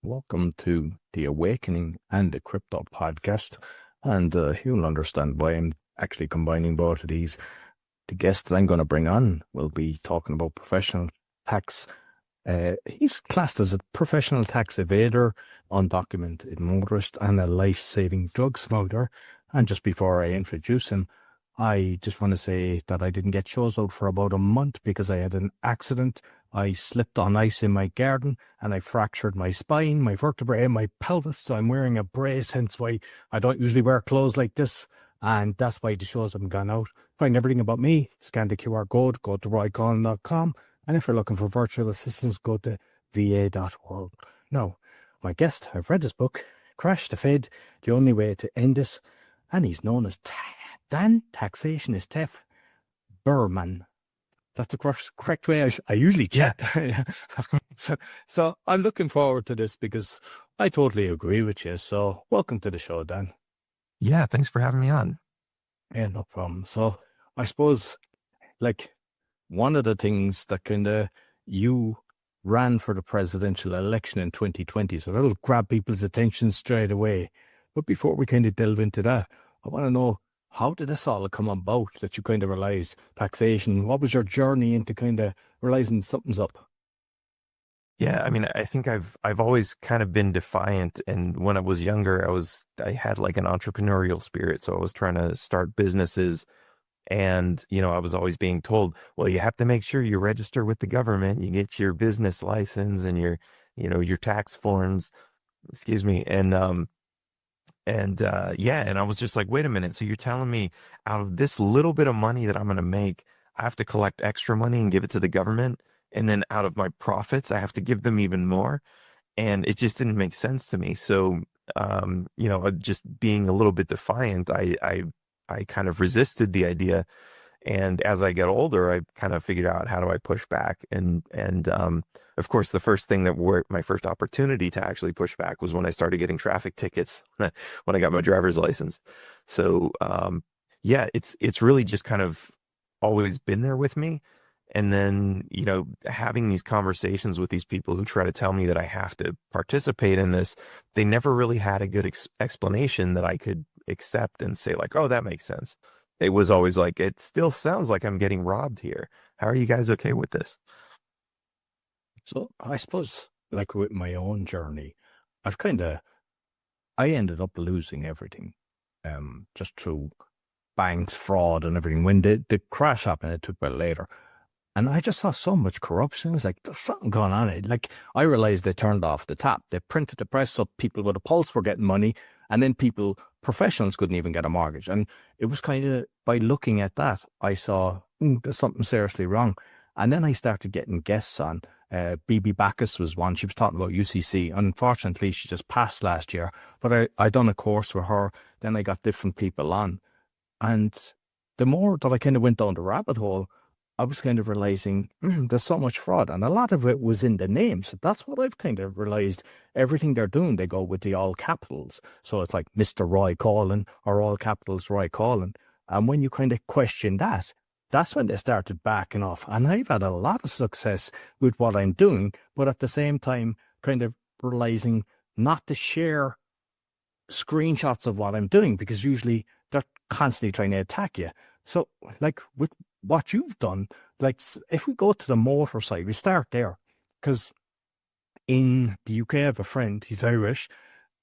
Welcome to the Awakening and the Crypto podcast. And you'll understand why I'm actually combining both of these. The guest that I'm going to bring on will be talking about professional tax. He's classed as a professional tax evader, undocumented motorist, and a life-saving drug smuggler. And just before I introduce him, I just want to say that I didn't get shows out for about a month because I had an accident. I slipped on ice in my garden and I fractured my spine, my vertebrae, and my pelvis. So I'm wearing a brace, hence why I don't usually wear clothes like this. And that's why the shows haven't gone out. Find everything about me, scan the QR code, go to roycollin.com. And if you're looking for virtual assistance, go to va.world. Now, my guest, I've read his book, Crash the Fed, The Only Way to End It. And he's known as Taxation Is Theft Behrman. That's the correct way I usually chat. So I'm looking forward to this because I totally agree with you. So welcome to the show, Dan. Yeah, thanks for having me on. Yeah, no problem. So I suppose, like, one of the things that you ran for the presidential election in 2020, so that'll grab people's attention straight away. But before we kind of delve into that, I want to know, how did this all come about that you kind of realized taxation? What was your journey into kind of realizing something's up? Yeah, I mean, I think I've always kind of been defiant, and when I was younger, I had like an entrepreneurial spirit, so I was trying to start businesses, and I was always being told, well, you have to make sure you register with the government, you get your business license and your tax forms, excuse me, and I was just like, wait a minute. So you're telling me out of this little bit of money that I'm going to make, I have to collect extra money and give it to the government. And then out of my profits, I have to give them even more. And it just didn't make sense to me. So, just being a little bit defiant, I kind of resisted the idea. And as I get older, I kind of figured out, how do I push back? And of course, the first thing my first opportunity to actually push back was when I started getting traffic tickets when I got my driver's license. So, it's really just kind of always been there with me. And then, having these conversations with these people who try to tell me that I have to participate in this, they never really had a good explanation that I could accept and say like, oh, that makes sense. It was always like, it still sounds like I'm getting robbed here. How are you guys okay with this? So I suppose, like with my own journey, I ended up losing everything, just through banks, fraud and everything. When the crash happened, it took a bit later. And I just saw so much corruption. It was like, there's something going on. Like, I realized they turned off the tap. They printed the press so people with a pulse were getting money. And then professionals couldn't even get a mortgage. And it was kind of, by looking at that, I saw, there's something seriously wrong. And then I started getting guests on. BB Backus was one. She was talking about UCC. Unfortunately, she just passed last year. But I done a course with her. Then I got different people on. And the more that I kind of went down the rabbit hole, I was kind of realizing there's so much fraud, and a lot of it was in the name. So that's what I've kind of realized. Everything they're doing, they go with the all capitals. So it's like Mr. Roy Collin or all capitals Roy Collin. And when you kind of question that, that's when they started backing off. And I've had a lot of success with what I'm doing, but at the same time, kind of realizing not to share screenshots of what I'm doing, because usually they're constantly trying to attack you. So like with what you've done, like if we go to the motor side, we start there, because in the UK I have a friend, he's Irish,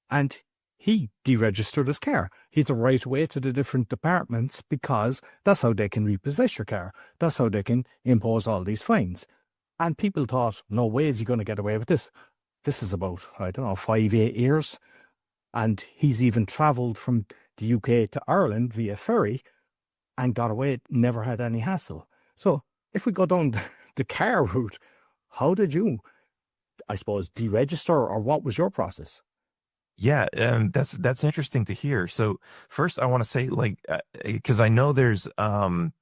and he deregistered his car. He had to write away to the different departments because that's how they can repossess your car. That's how they can impose all these fines. And people thought, no way is he going to get away with this. This is about, 5-8 years. And he's even travelled from the UK to Ireland via ferry and got away, never had any hassle. So if we go down the car route, how did you, I suppose, deregister, or what was your process? Yeah, that's interesting to hear. So first, I want to say, like, because I know there's some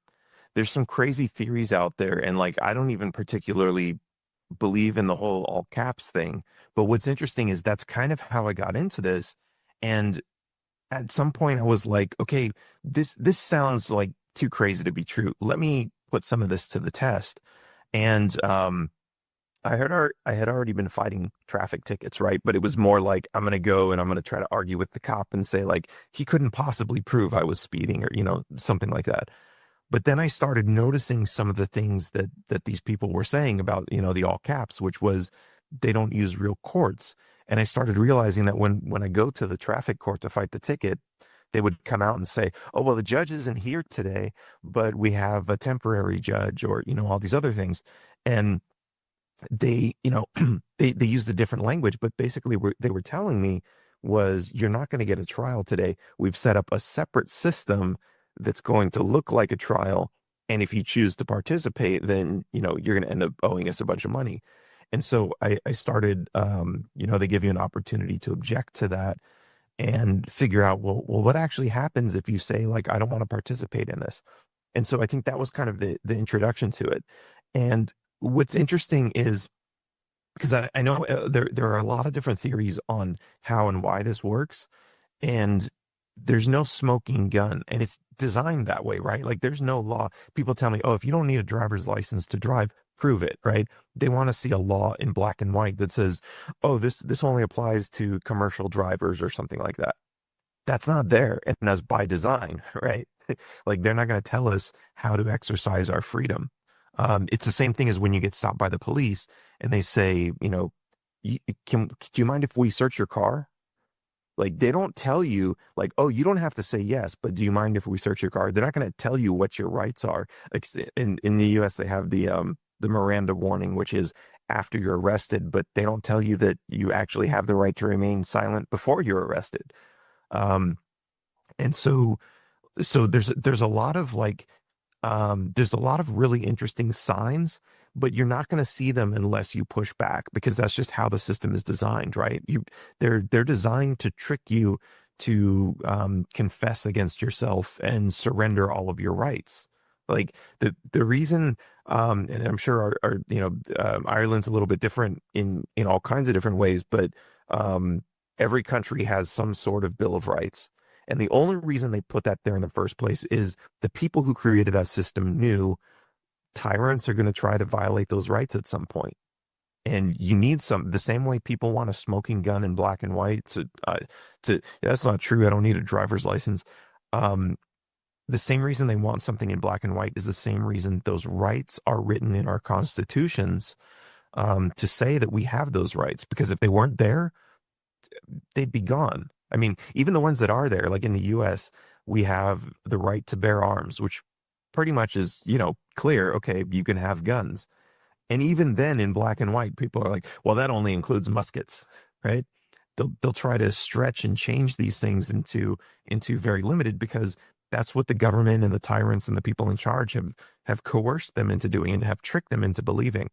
crazy theories out there, and like I don't even particularly believe in the whole all caps thing. But what's interesting is that's kind of how I got into this, and at some point I was like, okay, this sounds like too crazy to be true. Let me put some of this to the test. And I had already been fighting traffic tickets, right? But it was more like I'm going to go and I'm going to try to argue with the cop and say like he couldn't possibly prove I was speeding or something like that. But then I started noticing some of the things that these people were saying about the all caps, which was they don't use real courts. And I started realizing that when I go to the traffic court to fight the ticket, they would come out and say, "Oh, well, the judge isn't here today, but we have a temporary judge," or all these other things. And they they used a different language, but basically they were telling me was you're not going to get a trial today. We've set up a separate system that's going to look like a trial, and if you choose to participate, then you're going to end up owing us a bunch of money. And so I started, they give you an opportunity to object to that and figure out, well, what actually happens if you say like I don't want to participate in this. And so I think that was kind of the introduction to it. And what's interesting is because I know there are a lot of different theories on how and why this works, and there's no smoking gun, and it's designed that way, right? Like there's no law. People tell me, oh, if you don't need a driver's license to drive, prove it, right? They want to see a law in black and white that says, oh, this only applies to commercial drivers or something like that. That's not there, and that's by design, right? Like they're not going to tell us how to exercise our freedom. It's the same thing as when you get stopped by the police and they say, do you mind if we search your car? Like they don't tell you like, oh, you don't have to say yes, but do you mind if we search your car? They're not going to tell you what your rights are. Like in the US, they have the Miranda warning, which is after you're arrested, but they don't tell you that you actually have the right to remain silent before you're arrested. Um, and so there's a lot of like there's a lot of really interesting signs, but you're not going to see them unless you push back because that's just how the system is designed, right? They're designed to trick you to confess against yourself and surrender all of your rights. Like the reason, and I'm sure Ireland's a little bit different in all kinds of different ways, but every country has some sort of Bill of Rights. And the only reason they put that there in the first place is the people who created that system knew tyrants are going to try to violate those rights at some point. And you need the same way people want a smoking gun in black and white that's not true. I don't need a driver's license. The same reason they want something in black and white is the same reason those rights are written in our constitutions, to say that we have those rights, because if they weren't there, they'd be gone. I mean, even the ones that are there, like in the US, we have the right to bear arms, which pretty much is, clear. Okay, you can have guns. And even then in black and white, people are like, well, that only includes muskets, right? They'll try to stretch and change these things into very limited because that's what the government and the tyrants and the people in charge have coerced them into doing and have tricked them into believing.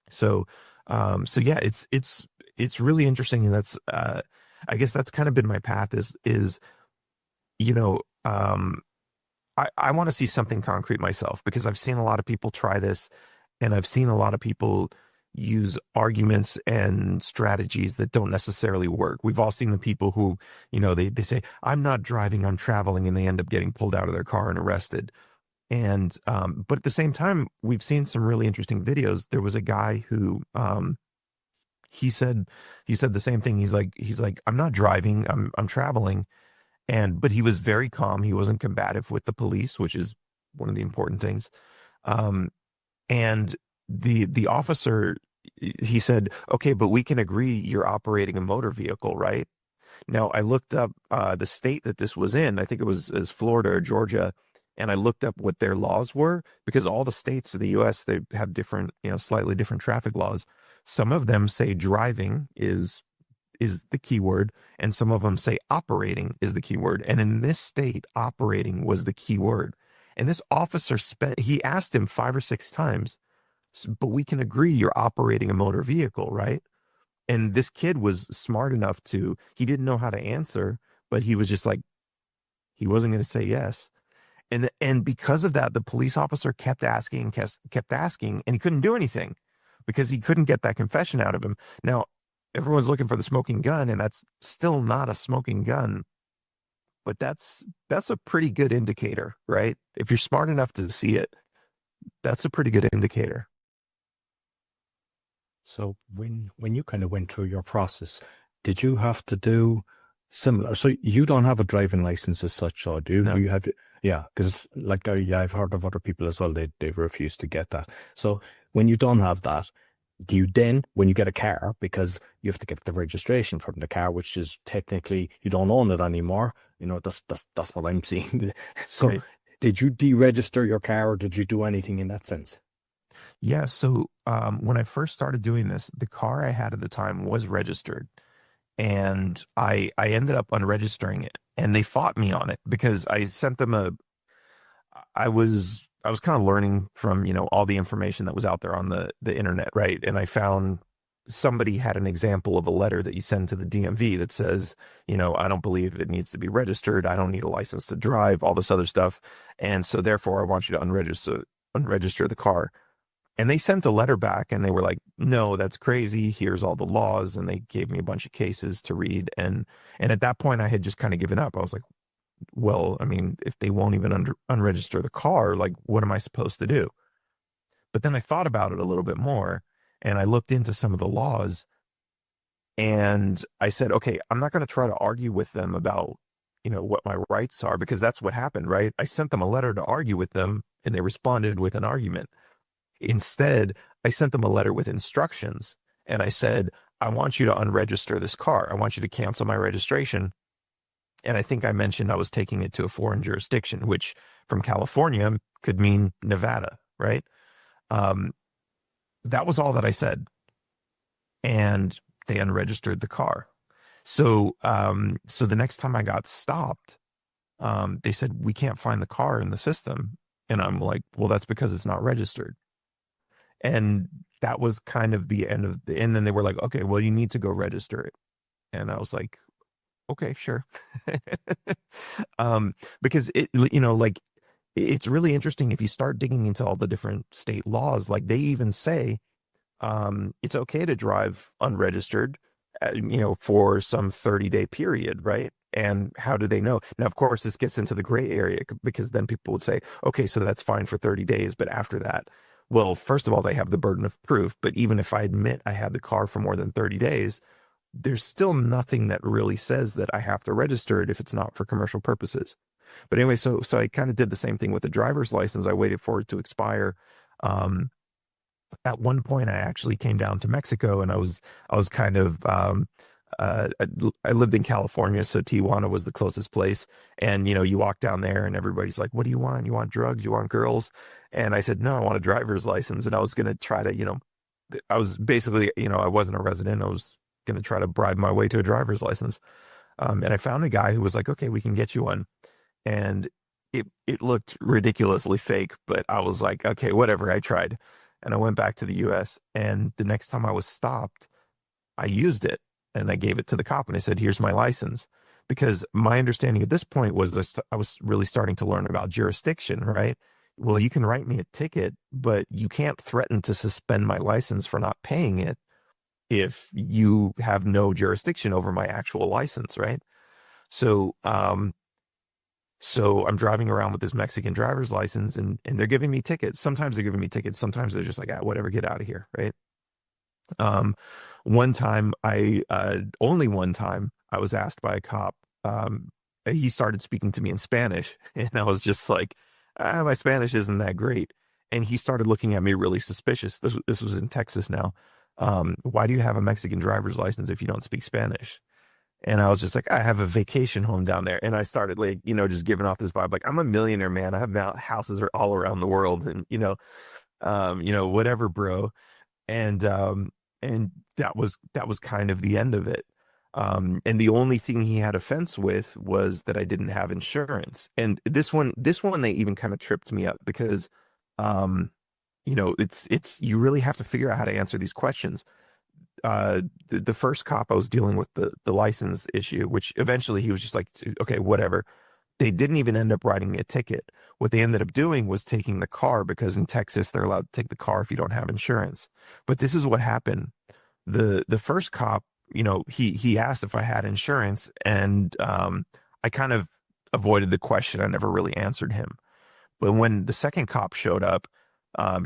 So so yeah, it's really interesting. And that's I guess that's kind of been my path is you know I want to see something concrete myself, because I've seen a lot of people try this, and I've seen a lot of people use arguments and strategies that don't necessarily work. We've all seen the people who, they say, I'm not driving, I'm traveling, and they end up getting pulled out of their car and arrested. And but at the same time, we've seen some really interesting videos. There was a guy who he said the same thing. He's like, I'm not driving, I'm traveling. But he was very calm. He wasn't combative with the police, which is one of the important things. And the officer, he said, okay, but we can agree you're operating a motor vehicle, right? Now, I looked up the state that this was in. I think it was as Florida or Georgia. And I looked up what their laws were, because all the states of the US, they have different, slightly different traffic laws. Some of them say driving is the key word, and some of them say operating is the key word. And in this state, operating was the key word. And this officer he asked him 5 or 6 times, but we can agree you're operating a motor vehicle, right? And this kid was smart enough he didn't know how to answer, but he was just like, he wasn't going to say yes. And because of that, the police officer kept asking, and he couldn't do anything because he couldn't get that confession out of him. Now, everyone's looking for the smoking gun, and that's still not a smoking gun, but that's a pretty good indicator, right? If you're smart enough to see it, that's a pretty good indicator. So when you kind of went through your process, did you have to do similar? So you don't have a driving license as such, or do you? No. You have to, yeah, because like yeah, I've heard of other people as well. They refuse to get that. So when you don't have that, do you then, when you get a car, because you have to get the registration from the car, which is technically you don't own it anymore. You know, that's what I'm seeing. So Right. did you deregister your car, or did you do anything in that sense? Yeah. So when I first started doing this, the car I had at the time was registered, and I ended up unregistering it, and they fought me on it because I sent them a I was kind of learning from, all the information that was out there on the internet, right? And I found somebody had an example of a letter that you send to the DMV that says, I don't believe it needs to be registered. I don't need a license to drive, all this other stuff. And so therefore I want you to unregister the car. And they sent a letter back and they were like, no, that's crazy. Here's all the laws. And they gave me a bunch of cases to read. And at that point I had just kind of given up. I was like, well, I mean, if they won't even unregister the car, like, what am I supposed to do? But then I thought about it a little bit more and I looked into some of the laws and I said, okay, I'm not going to try to argue with them about, what my rights are, because that's what happened, right? I sent them a letter to argue with them and they responded with an argument. Instead, I sent them a letter with instructions and I said, I want you to unregister this car. I want you to cancel my registration. And I think I mentioned I was taking it to a foreign jurisdiction, which from California could mean Nevada, right? Um, that was all that I said. And they unregistered the car. So the next time I got stopped, they said, we can't find the car in the system. And I'm like, well, that's because it's not registered. And that was kind of the end of the, and then they were like, okay, well, you need to go register it. And I was like, okay, sure. Because like it's really interesting if you start digging into all the different state laws, like they even say, it's okay to drive unregistered, for some 30-day period, right? And how do they know? Now, of course, this gets into the gray area because then people would say, okay, so that's fine for 30 days, but after that, well, first of all, they have the burden of proof. But even if I admit I had the car for more than 30 days, there's still nothing that really says that I have to register it if it's not for commercial purposes. But anyway, so I kind of did the same thing with the driver's license. I waited for it to expire. Um, at one point, I actually came down to Mexico, and I was kind of I lived in California, so Tijuana was the closest place. And you walk down there, and everybody's like, "What do you want? You want drugs? You want girls?" And I said, "No, I want a driver's license." And I was gonna try to, I was basically, I wasn't a resident. I was going to try to bribe my way to a driver's license. And I found a guy who was like, okay, we can get you one. And it looked ridiculously fake, but I was like, okay, whatever. I tried. And I went back to the US. And the next time I was stopped, I used it and I gave it to the cop and I said, here's my license. Because my understanding at this point was I was really starting to learn about jurisdiction, right? Well, you can write me a ticket, but you can't threaten to suspend my license for not paying it if you have no jurisdiction over my actual license, right? So, so I'm driving around with this Mexican driver's license and they're giving me tickets. Sometimes they're giving me tickets. Sometimes they're just like, ah, whatever, get out of here, right? Um, one time only one time I was asked by a cop, he started speaking to me in Spanish and I was just like, my Spanish isn't that great. And he started looking at me really suspicious. This was in Texas now. Why do you have a Mexican driver's license if you don't speak Spanish? And I was just like, I have a vacation home down there. And I started like, just giving off this vibe, like I'm a millionaire, man. I have houses are all around the world and, whatever, bro. And that was kind of the end of it. And the only thing he had offense with was that I didn't have insurance. And this one, they even kind of tripped me up because, it's you really have to figure out how to answer these questions. The first cop I was dealing with the license issue, which eventually he was just like, okay, whatever. They didn't even end up writing me a ticket. What they ended up doing was taking the car because in Texas they're allowed to take the car if you don't have insurance. But this is what happened. The first cop, he asked if I had insurance, and I kind of avoided the question. I never really answered him. But when the second cop showed up,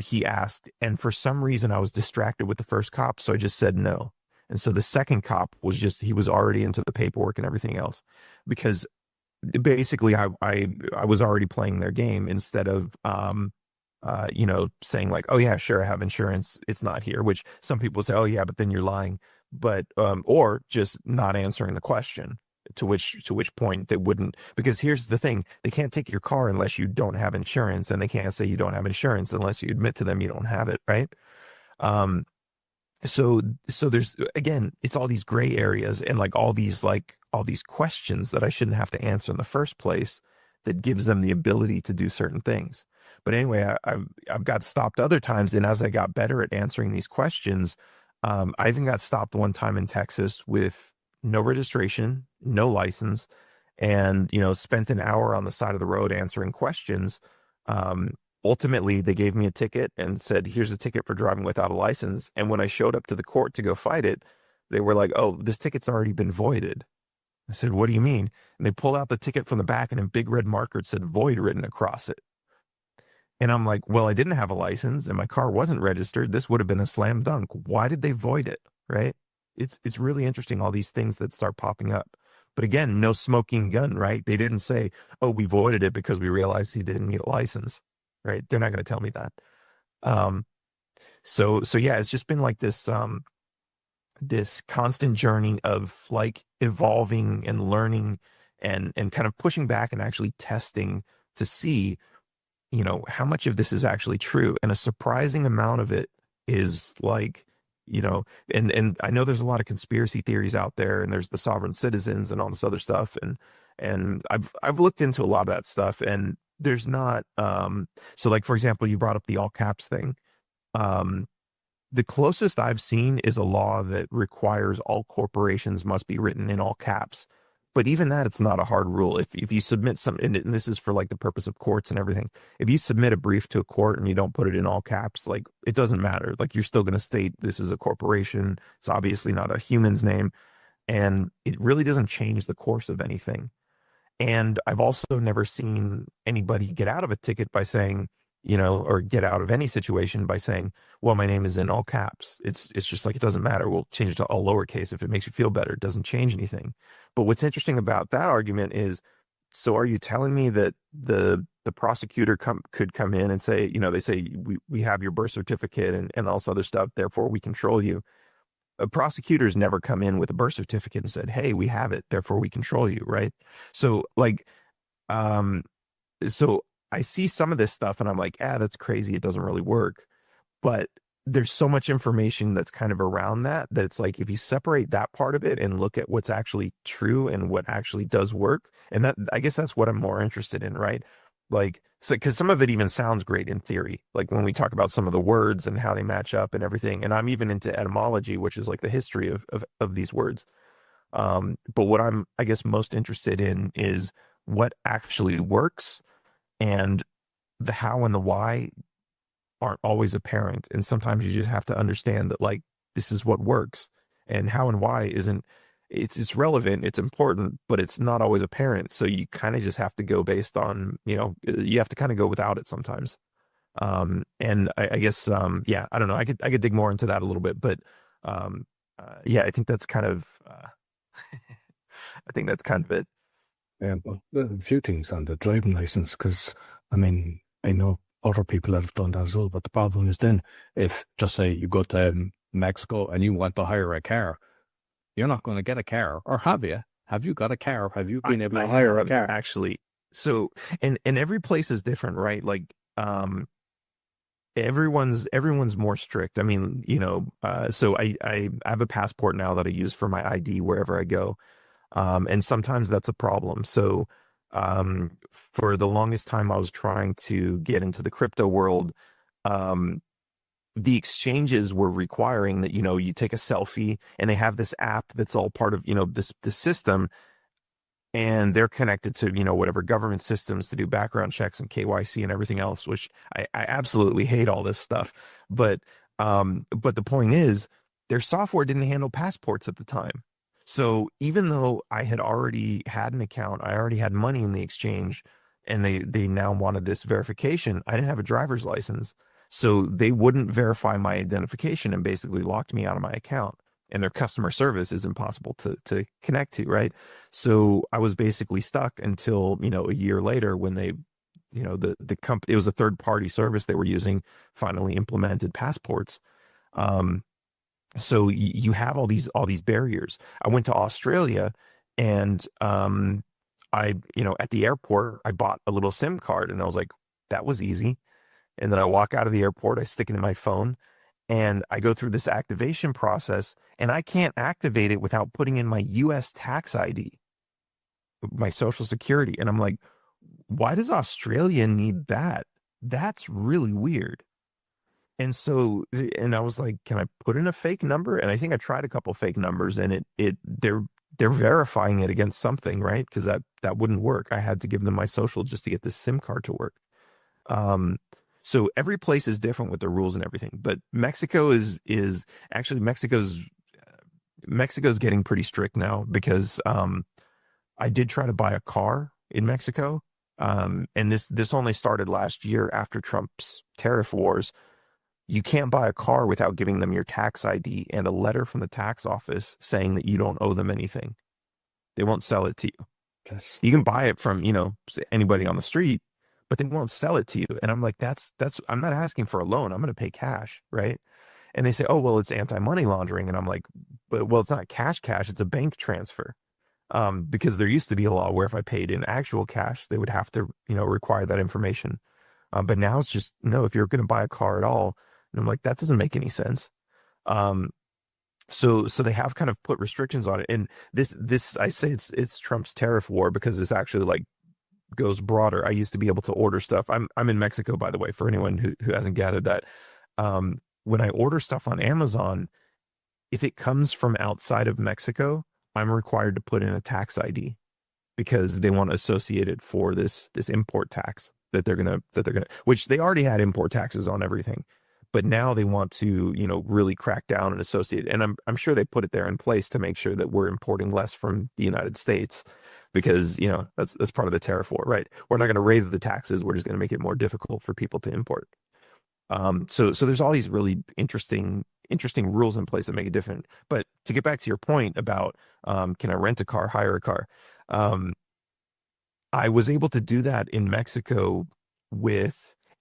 he asked, and for some reason I was distracted with the first cop, so I just said no. And so the second cop was he was already into the paperwork and everything else, because basically I was already playing their game instead of saying like, oh yeah, sure, I have insurance, it's not here, which some people say, oh yeah, but then you're lying. But or just not answering the question, to which point they wouldn't, because here's the thing, they can't take your car unless you don't have insurance, and they can't say you don't have insurance unless you admit to them you don't have it, right? um so there's, again, it's all these gray areas, and like all these questions that I shouldn't have to answer in the first place, that gives them the ability to do certain things. But anyway, I've got stopped other times, and as I got better at answering these questions, I even got stopped one time in Texas with no registration, no license, and spent an hour on the side of the road answering questions. Ultimately, they gave me a ticket and said, here's a ticket for driving without a license. And when I showed up to the court to go fight it, they were like, oh, this ticket's already been voided. I said, what do you mean? And they pulled out the ticket from the back, and in big red marker it said void written across it. And I'm like, well, I didn't have a license and my car wasn't registered. This would have been a slam dunk. Why did they void it? Right? It's really interesting, all these things that start popping up. But again, no smoking gun, right? They didn't say, oh, we voided it because we realized he didn't need a license. Right? They're not going to tell me that. So yeah, it's just been like this constant journey of like evolving and learning, and kind of pushing back and actually testing to see, how much of this is actually true. And a surprising amount of it is like, and I know there's a lot of conspiracy theories out there, and there's the sovereign citizens and all this other stuff. And I've looked into a lot of that stuff, and there's not, so like, for example, you brought up the all caps thing. The closest I've seen is a law that requires all corporations must be written in all caps. But even that, it's not a hard rule. If you submit some, and this is for like the purpose of courts and everything, if you submit a brief to a court and you don't put it in all caps, like, it doesn't matter. Like, you're still going to state this is a corporation. It's obviously not a human's name. And it really doesn't change the course of anything. And I've also never seen anybody get out of a ticket by saying, or get out of any situation by saying, well, my name is in all caps. It's just like, it doesn't matter. We'll change it to all lowercase if it makes you feel better. It doesn't change anything. But what's interesting about that argument is, so are you telling me that the prosecutor could come in and say, they say, we have your birth certificate and all this other stuff, therefore we control you. Prosecutors never come in with a birth certificate and said, hey, we have it, therefore we control you, right? So like, so I see some of this stuff and I'm like, that's crazy, it doesn't really work. But there's so much information that's kind of around that it's like, if you separate that part of it and look at what's actually true and what actually does work, and that, I guess that's what I'm more interested in, right? Like, so, because some of it even sounds great in theory, like when we talk about some of the words and how they match up and everything. And I'm even into etymology, which is like the history of these words. But what I'm, I guess, most interested in is what actually works, and the how and the why aren't always apparent. And sometimes you just have to understand that, like, this is what works, and how and why isn't, it's relevant, it's important, but it's not always apparent. So you kind of just have to go based on, you have to kind of go without it sometimes. And I guess, yeah, I don't know. I could dig more into that a little bit, but, yeah, I think that's kind of, I think that's kind of it. Yeah, well, a few things on the driving license, because I mean, I know other people that have done that as well. But the problem is then, if just say you go to Mexico and you want to hire a car, you're not going to get a car, or have you? Have you got a car? Have you been able to hire a car? Actually, so and every place is different, right? Like, everyone's more strict. I mean, so I have a passport now that I use for my ID wherever I go. And sometimes that's a problem. So, for the longest time, I was trying to get into the crypto world. The exchanges were requiring that, you take a selfie, and they have this app that's all part of, this system, and they're connected to, whatever government systems to do background checks and KYC and everything else, which I absolutely hate all this stuff. But the point is, their software didn't handle passports at the time. So even though I had already had an account, I already had money in the exchange, and they now wanted this verification, I didn't have a driver's license. So they wouldn't verify my identification and basically locked me out of my account. And their customer service is impossible to connect to, right? So I was basically stuck until, a year later when they, the company, it was a third party service they were using, finally implemented passports. Um, so you have all these barriers. I went to Australia and at the airport, I bought a little SIM card and I was like, that was easy. And then I walk out of the airport, I stick it in my phone and I go through this activation process and I can't activate it without putting in my US tax ID, my social security. And I'm like, why does Australia need that? That's really weird. And so, and I was like, can I put in a fake number? And I think I tried a couple fake numbers and they're verifying it against something, right? Because that wouldn't work. I had to give them my social just to get this SIM card to work. So every place is different with the rules and everything, but Mexico is actually Mexico's getting pretty strict now because I did try to buy a car in Mexico. And this only started last year after Trump's tariff wars. You can't buy a car without giving them your tax ID and a letter from the tax office saying that you don't owe them anything. They won't sell it to you. You can buy it from, anybody on the street, but they won't sell it to you. And I'm like, I'm not asking for a loan. I'm going to pay cash, right? And they say, oh, well, it's anti-money laundering. And I'm like, well, it's not cash, it's a bank transfer. Because there used to be a law where if I paid in actual cash, they would have to, require that information. But now it's just, no, if you're going to buy a car at all, and I'm like, that doesn't make any sense. So they have kind of put restrictions on it. And this, I say it's Trump's tariff war because this actually like goes broader. I used to be able to order stuff. I'm in Mexico, by the way, for anyone who hasn't gathered that. When I order stuff on Amazon, if it comes from outside of Mexico, I'm required to put in a tax ID because they want to associate it for this import tax that they're gonna which they already had import taxes on everything, but now they want to really crack down and associate. And I'm sure they put it there in place to make sure that we're importing less from the United States because that's part of the tariff war, right? We're not going to raise the taxes. We're just going to make it more difficult for people to import. So there's all these really interesting rules in place that make it different. But to get back to your point about can I rent a car, hire a car? I was able to do that in Mexico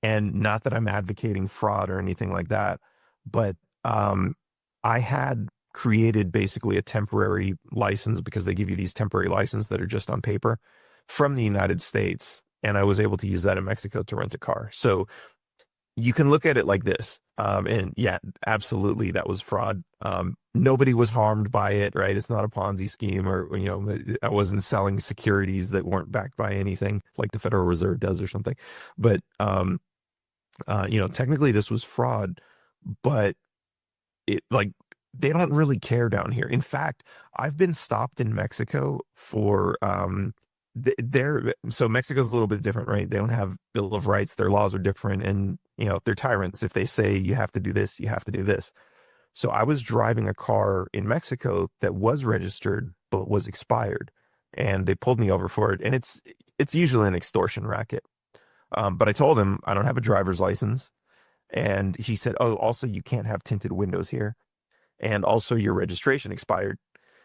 and not that I'm advocating fraud or anything like that, but I had created basically a temporary license because they give you these temporary licenses that are just on paper from the United States. And I was able to use that in Mexico to rent a car. So you can look at it like this. And yeah, absolutely, that was fraud. Nobody was harmed by it, right? It's not a Ponzi scheme or, I wasn't selling securities that weren't backed by anything like the Federal Reserve does or something. But, technically this was fraud, but they don't really care down here. In fact, I've been stopped in Mexico for, so Mexico's a little bit different, right? They don't have Bill of Rights. Their laws are different. And, they're tyrants. If they say you have to do this, you have to do this. So I was driving a car in Mexico that was registered, but was expired. And they pulled me over for it. And it's usually an extortion racket. But I told him I don't have a driver's license. And he said, oh, also you can't have tinted windows here. And also your registration expired.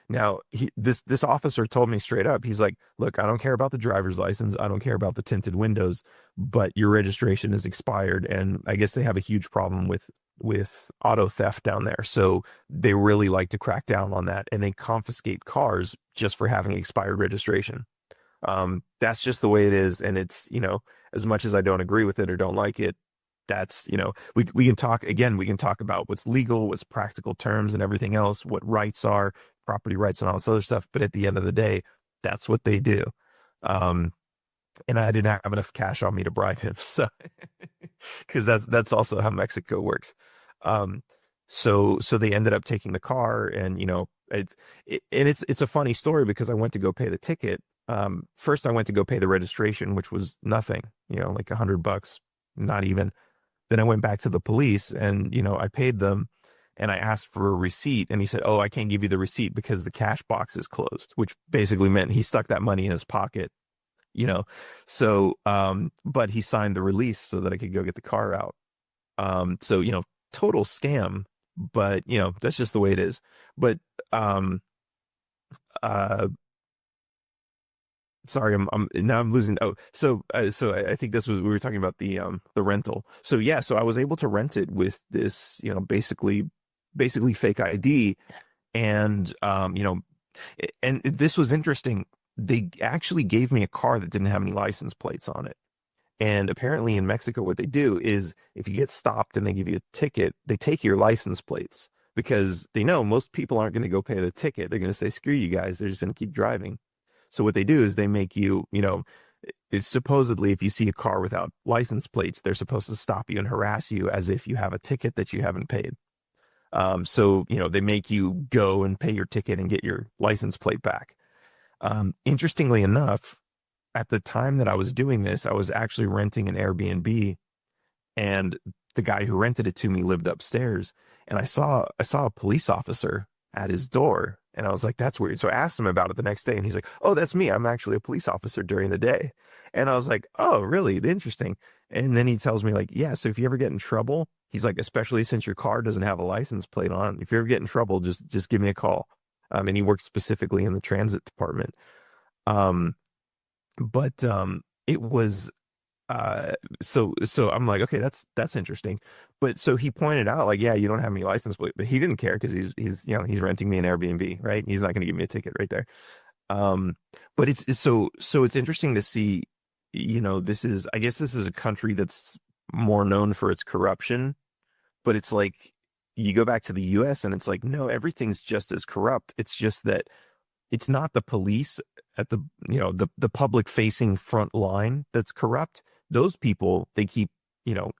Now, this officer told me straight up, he's like, look, I don't care about the driver's license. I don't care about the tinted windows, but your registration is expired. And I guess they have a huge problem with auto theft down there. So they really like to crack down on that. And they confiscate cars just for having expired registration. That's just the way it is. And it's, as much as I don't agree with it or don't like it, that's, we can talk about what's legal, what's practical terms and everything else, what rights are, property rights and all this other stuff. But at the end of the day, that's what they do. And I didn't have enough cash on me to bribe him. So, cause that's also how Mexico works. So they ended up taking the car and, it's a funny story because I went to go pay the ticket. First I went to go pay the registration, which was nothing, like $100, not even. Then I went back to the police and, I paid them and I asked for a receipt and he said, oh, I can't give you the receipt because the cash box is closed, which basically meant he stuck that money in his pocket, So, but he signed the release so that I could go get the car out. So, total scam, but that's just the way it is. But, um, uh, sorry, I'm losing. Oh, so I think this was, we were talking about the rental. So yeah, so I was able to rent it with this, basically fake ID. And, and this was interesting. They actually gave me a car that didn't have any license plates on it. And apparently in Mexico, what they do is if you get stopped and they give you a ticket, they take your license plates because they know most people aren't going to go pay the ticket. They're going to say, screw you guys. They're just going to keep driving. So what they do is they make you, it's supposedly if you see a car without license plates, they're supposed to stop you and harass you as if you have a ticket that you haven't paid. So, they make you go and pay your ticket and get your license plate back. Interestingly enough, at the time that I was doing this, I was actually renting an Airbnb, and the guy who rented it to me lived upstairs, and I saw a police officer at his door, and I was like, that's weird. So I asked him about it the next day, and he's like, oh, that's me. I'm actually a police officer during the day. And I was like, oh, really? Interesting. And then he tells me like, yeah, so if you ever get in trouble, he's like, especially since your car doesn't have a license plate on, if you ever get in trouble, just give me a call. And he works specifically in the transit department. Um, but it was so I'm like, okay, that's interesting. But so he pointed out like, yeah, you don't have any license plate, but he didn't care because he's renting me an Airbnb, right? He's not going to give me a ticket right there. um but it's it's interesting to see, I guess this is a country that's more known for its corruption, but it's like you go back to the US and it's like, no, everything's just as corrupt. It's just that it's not the police at the public facing front line that's corrupt. Those people, they keep,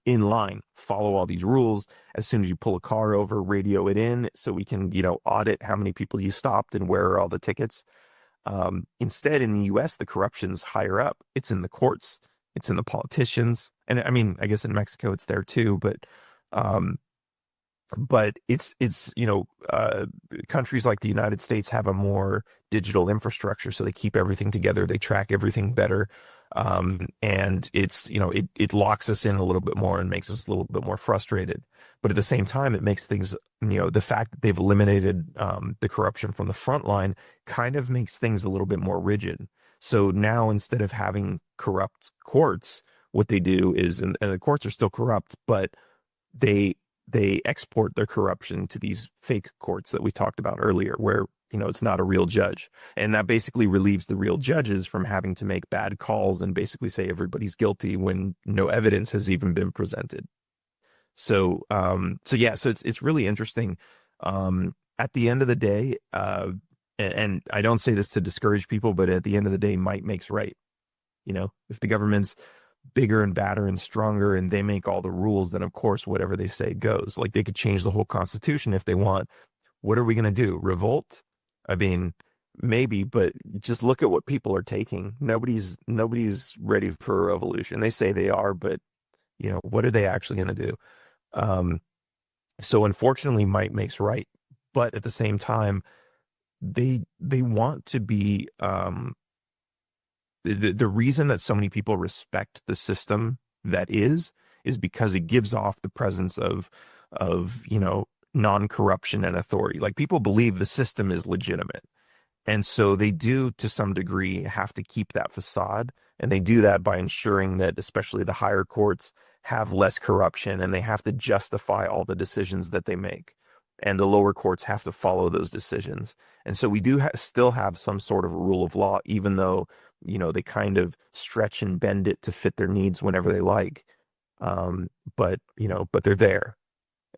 in line, follow all these rules. As soon as you pull a car over, radio it in so we can, audit how many people you stopped and where are all the tickets. Instead, in the US, the corruption's higher up. It's in the courts, it's in the politicians. And I mean, I guess in Mexico it's there too, um, but it's countries like the United States have a more digital infrastructure, so they keep everything together, they track everything better. And it's, it locks us in a little bit more and makes us a little bit more frustrated, but at the same time it makes things, the fact that they've eliminated the corruption from the front line kind of makes things a little bit more rigid. So now instead of having corrupt courts, what they do is, and the courts are still corrupt, but they they export their corruption to these fake courts that we talked about earlier, where, it's not a real judge. And that basically relieves the real judges from having to make bad calls and basically say everybody's guilty when no evidence has even been presented. So yeah, so it's really interesting. At the end of the day, and I don't say this to discourage people, but at the end of the day, might makes right. If the government's bigger and badder and stronger and they make all the rules, then of course whatever they say goes. Like, they could change the whole constitution if they want. What are we going to do? Revolt? I mean, maybe, but just look at what people are taking. Nobody's ready for a revolution. They say they are, but what are they actually going to do? Um, so unfortunately, might makes right, but at the same time, they want to be, the reason that so many people respect the system that is because it gives off the presence of non-corruption and authority. Like, people believe the system is legitimate. And so they do, to some degree, have to keep that facade. And they do that by ensuring that especially the higher courts have less corruption, and they have to justify all the decisions that they make. And the lower courts have to follow those decisions. And so we do still have some sort of rule of law, even though, they kind of stretch and bend it to fit their needs whenever they like. But they're there.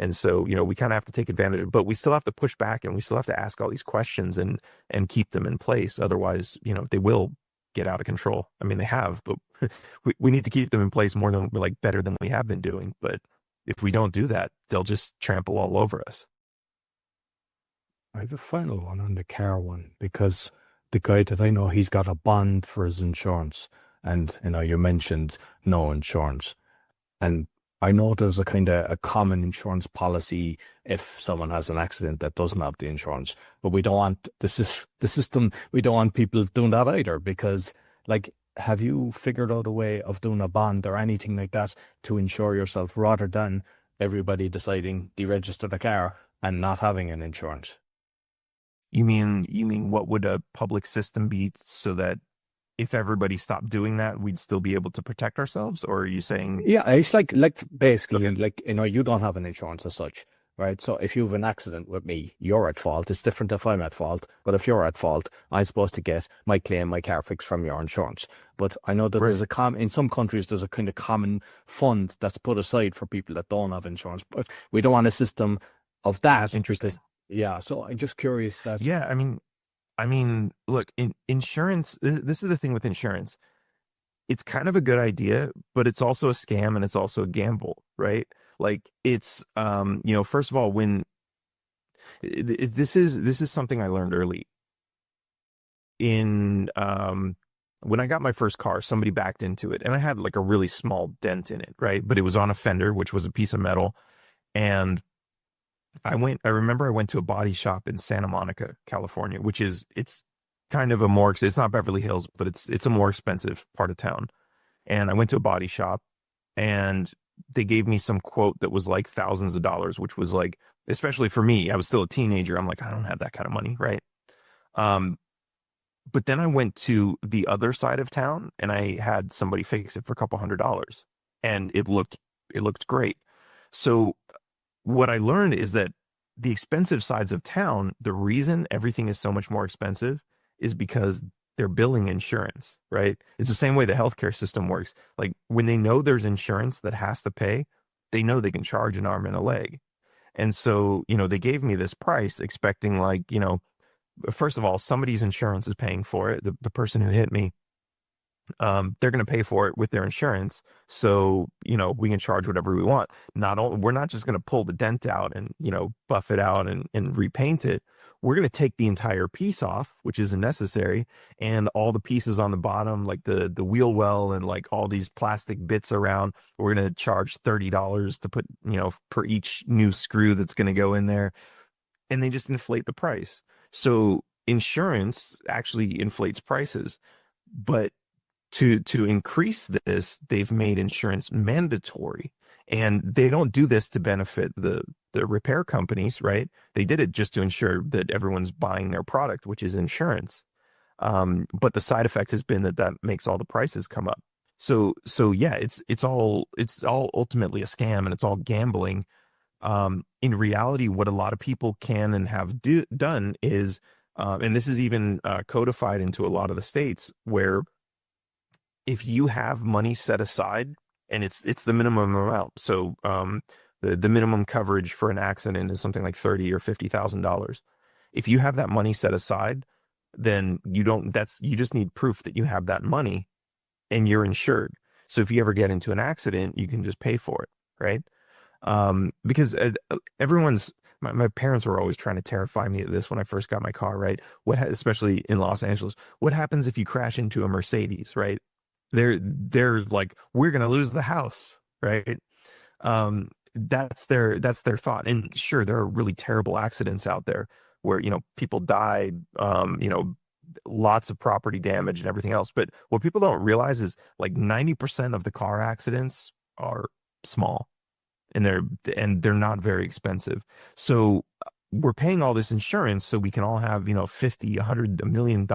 And so, we kind of have to take advantage of it, but we still have to push back, and we still have to ask all these questions and keep them in place. Otherwise, they will get out of control. I mean, they have, but we need to keep them in place more than, like, better than we have been doing. But if we don't do that, they'll just trample all over us. I have a final one on the car one, because the guy that I know, he's got a bond for his insurance, and you mentioned no insurance, and I know there's a kind of a common insurance policy if someone has an accident that doesn't have the insurance, but we don't want the system. We don't want people doing that either, because, like, have you figured out a way of doing a bond or anything like that to insure yourself rather than everybody deciding deregister the car and not having an insurance. You mean what would a public system be so that if everybody stopped doing that, we'd still be able to protect ourselves? Or are you saying, Yeah, it's like basically like you don't have an insurance as such, right? So if you have an accident with me, you're at fault. It's different if I'm at fault, but if you're at fault, I'm supposed to get my car fixed from your insurance. But I know that right? in some countries there's a kind of common fund that's put aside for people that don't have insurance, but we don't want a system of that Interesting. because yeah. So I'm just curious that Yeah, I mean, look, in insurance, this is the thing with insurance. It's kind of a good idea, but it's also a scam and it's also a gamble, right? Like it's, first of all, this is something I learned early in, when I got my first car, somebody backed into it and I had like a really small dent in it, right? But it was on a fender, which was a piece of metal. And I remember I went to a body shop in Santa Monica, California, it's kind of it's not Beverly Hills, but it's a more expensive part of town. And I went to a body shop and they gave me some quote that was like thousands of dollars, which was like, especially for me, I was still a teenager. I'm like, I don't have that kind of money, right? Um, but then I went to the other side of town and I had somebody fix it for a couple $100s and it looked great. So what I learned is that the expensive sides of town, the reason everything is so much more expensive is because they're billing insurance, right? It's the same way the healthcare system works. Like when they know there's insurance that has to pay, they know they can charge an arm and a leg. And so, they gave me this price expecting like, first of all, somebody's insurance is paying for it. The person who hit me, they're going to pay for it with their insurance. So, we can charge whatever we want. We're not just going to pull the dent out and, buff it out and repaint it. We're going to take the entire piece off, which isn't necessary. And all the pieces on the bottom, like the wheel well and like all these plastic bits around, we're going to charge $30 to put, per each new screw that's going to go in there. And they just inflate the price. So insurance actually inflates prices, but to increase this, they've made insurance mandatory, and they don't do this to benefit the repair companies, right? They did it just to ensure that everyone's buying their product, which is insurance. But the side effect has been that makes all the prices come up. So yeah, it's all ultimately a scam and it's all gambling. In reality, what a lot of people can and have done is, and this is even codified into a lot of the states where if you have money set aside and it's the minimum amount. So the minimum coverage for an accident is something like $30,000 or $50,000. If you have that money set aside, then you just need proof that you have that money and you're insured. So if you ever get into an accident, you can just pay for it, right? Because my parents were always trying to terrify me at this when I first got my car, right? Especially in Los Angeles, what happens if you crash into a Mercedes, right? They're like, we're gonna lose the house, right? That's their thought. And sure, there are really terrible accidents out there where people died, lots of property damage and everything else. But what people don't realize is like 90% of the car accidents are small and they're not very expensive. So we're paying all this insurance so we can all have 50, 100, $1 million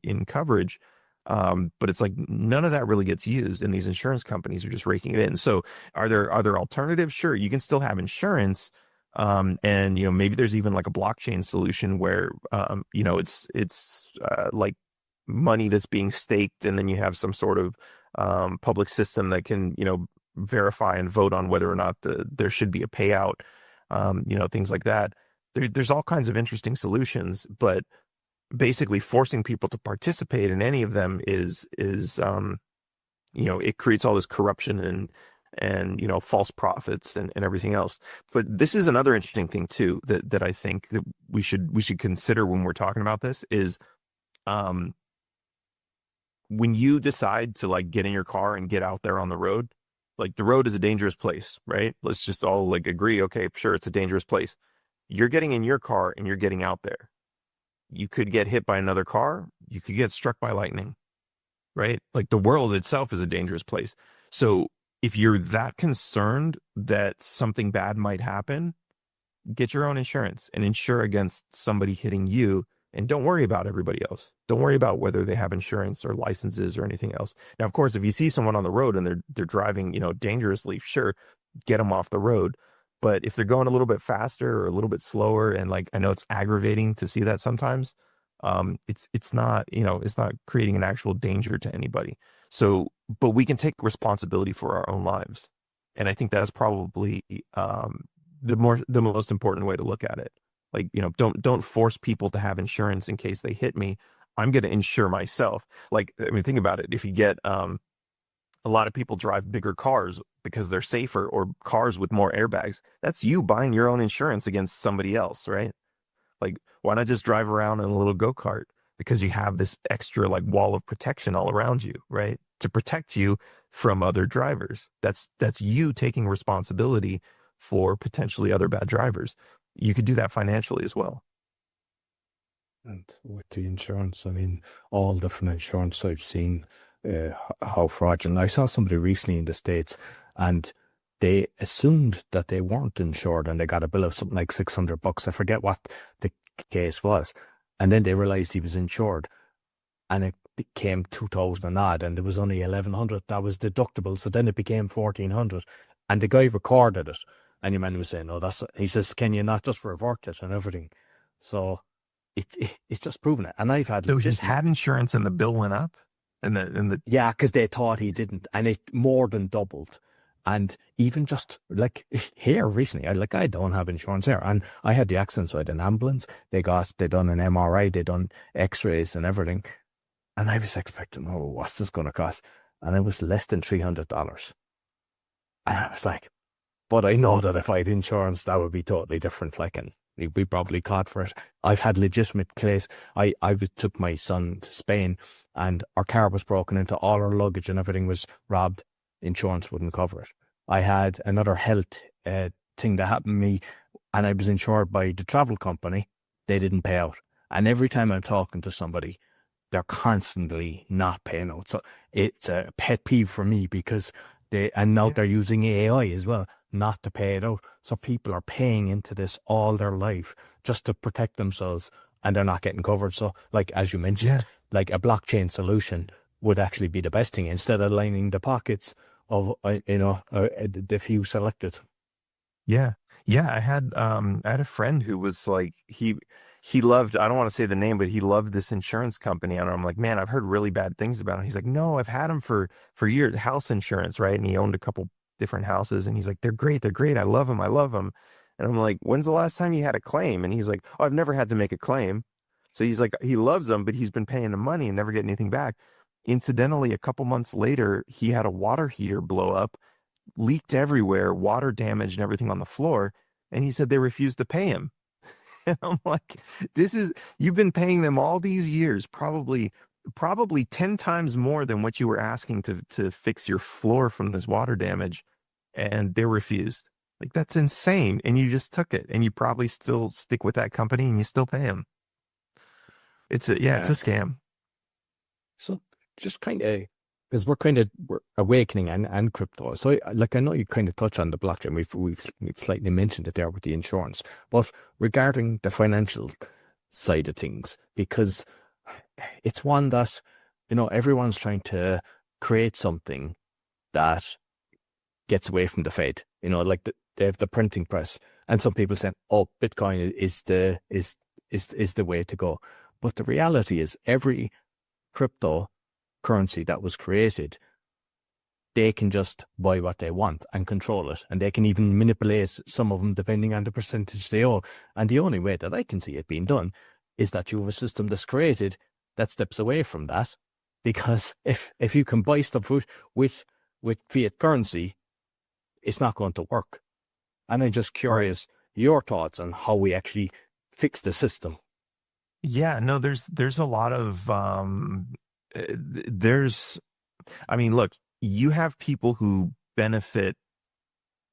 in coverage. But it's like none of that really gets used, and these insurance companies are just raking it in. So are there alternatives? Sure, you can still have insurance. And maybe there's even like a blockchain solution where it's like money that's being staked, and then you have some sort of public system that can verify and vote on whether or not there should be a payout, things like that. There's all kinds of interesting solutions, but basically forcing people to participate in any of them is it creates all this corruption and false profits and everything else. But this is another interesting thing too that I think that we should consider when we're talking about this is when you decide to like get in your car and get out there on the road, like the road is a dangerous place, right? Let's just all like agree, okay, sure, it's a dangerous place. You're getting in your car and you're getting out there. You could get hit by another car. You could get struck by lightning, right? Like the world itself is a dangerous place. So if you're that concerned that something bad might happen, get your own insurance and insure against somebody hitting you, and don't worry about everybody else. Don't worry about whether they have insurance or licenses or anything else. Now, of course, if you see someone on the road and they're driving, dangerously, sure, get them off the road. But if they're going a little bit faster or a little bit slower, and like, I know it's aggravating to see that sometimes, it's not, it's not creating an actual danger to anybody. So, but we can take responsibility for our own lives. And I think that's probably the most important way to look at it. Like, don't force people to have insurance in case they hit me. I'm going to insure myself. Like, I mean, think about it. If you get, a lot of people drive bigger cars because they're safer, or cars with more airbags. That's you buying your own insurance against somebody else, right? Like, why not just drive around in a little go-kart? Because you have this extra like wall of protection all around you, right? To protect you from other drivers. That's you taking responsibility for potentially other bad drivers. You could do that financially as well. And with the insurance, I mean, all different insurance I've seen, how fraudulent. I saw somebody recently in the States, and they assumed that they weren't insured, and they got a bill of something like $600. I forget what the case was. And then they realized he was insured, and it became 2,000 and odd, and there was only 1,100 that was deductible. So then it became 1,400, and the guy recorded it, and your man was saying, "No, he says, can you not just revert it and everything?" So it's just proven it. And I've had, So he just had insurance and the bill went up, yeah, because they thought he didn't, and it more than doubled. And even just like here recently, I don't have insurance here, and I had the accident, so I had an ambulance. They done an MRI, they done X-rays and everything, and I was expecting, oh, what's this going to cost? And it was less than $300. And I was like, but I know that if I had insurance, that would be totally different. Like, and we probably caught for it. I've had legitimate case. I took my son to Spain, and our car was broken into, all our luggage and everything was robbed. Insurance wouldn't cover it. I had another health thing that happened to me, and I was insured by the travel company. They didn't pay out. And every time I'm talking to somebody, they're constantly not paying out. So it's a pet peeve for me, because now they're using AI as well, not to pay it out. So people are paying into this all their life just to protect themselves, and they're not getting covered. So, like, as you mentioned, like a blockchain solution would actually be the best thing, instead of lining the pockets of, the few selected. Yeah. I had a friend who was like, he loved, I don't want to say the name, but he loved this insurance company. And I'm like, man, I've heard really bad things about him. He's like, no, I've had him for years, house insurance, right? And he owned a couple different houses, and he's like, they're great. I love them. And I'm like, when's the last time you had a claim? And he's like, oh, I've never had to make a claim. So he's like, he loves them, but he's been paying the money and never getting anything back. Incidentally, a couple months later, he had a water heater blow up, leaked everywhere, water damage and everything on the floor. And he said they refused to pay him. And I'm like, you've been paying them all these years, probably 10 times more than what you were asking to fix your floor from this water damage. And they refused. Like, that's insane. And you just took it, and you probably still stick with that company, and you still pay them. It's a scam. So just kind of, because we're awakening and crypto. So I know you kind of touched on the blockchain. We've slightly mentioned it there with the insurance, but regarding the financial side of things, because it's one that, everyone's trying to create something that gets away from the Fed. Like they have the printing press, and some people say, oh, Bitcoin is the way to go. But the reality is, every cryptocurrency that was created, they can just buy what they want and control it, and they can even manipulate some of them depending on the percentage they own. And the only way that I can see it being done is that you have a system that's created that steps away from that, because if you can buy stuff with fiat currency, it's not going to work. And I'm just curious, your thoughts on how we actually fix the system. Yeah, no, there's a lot of look, you have people who benefit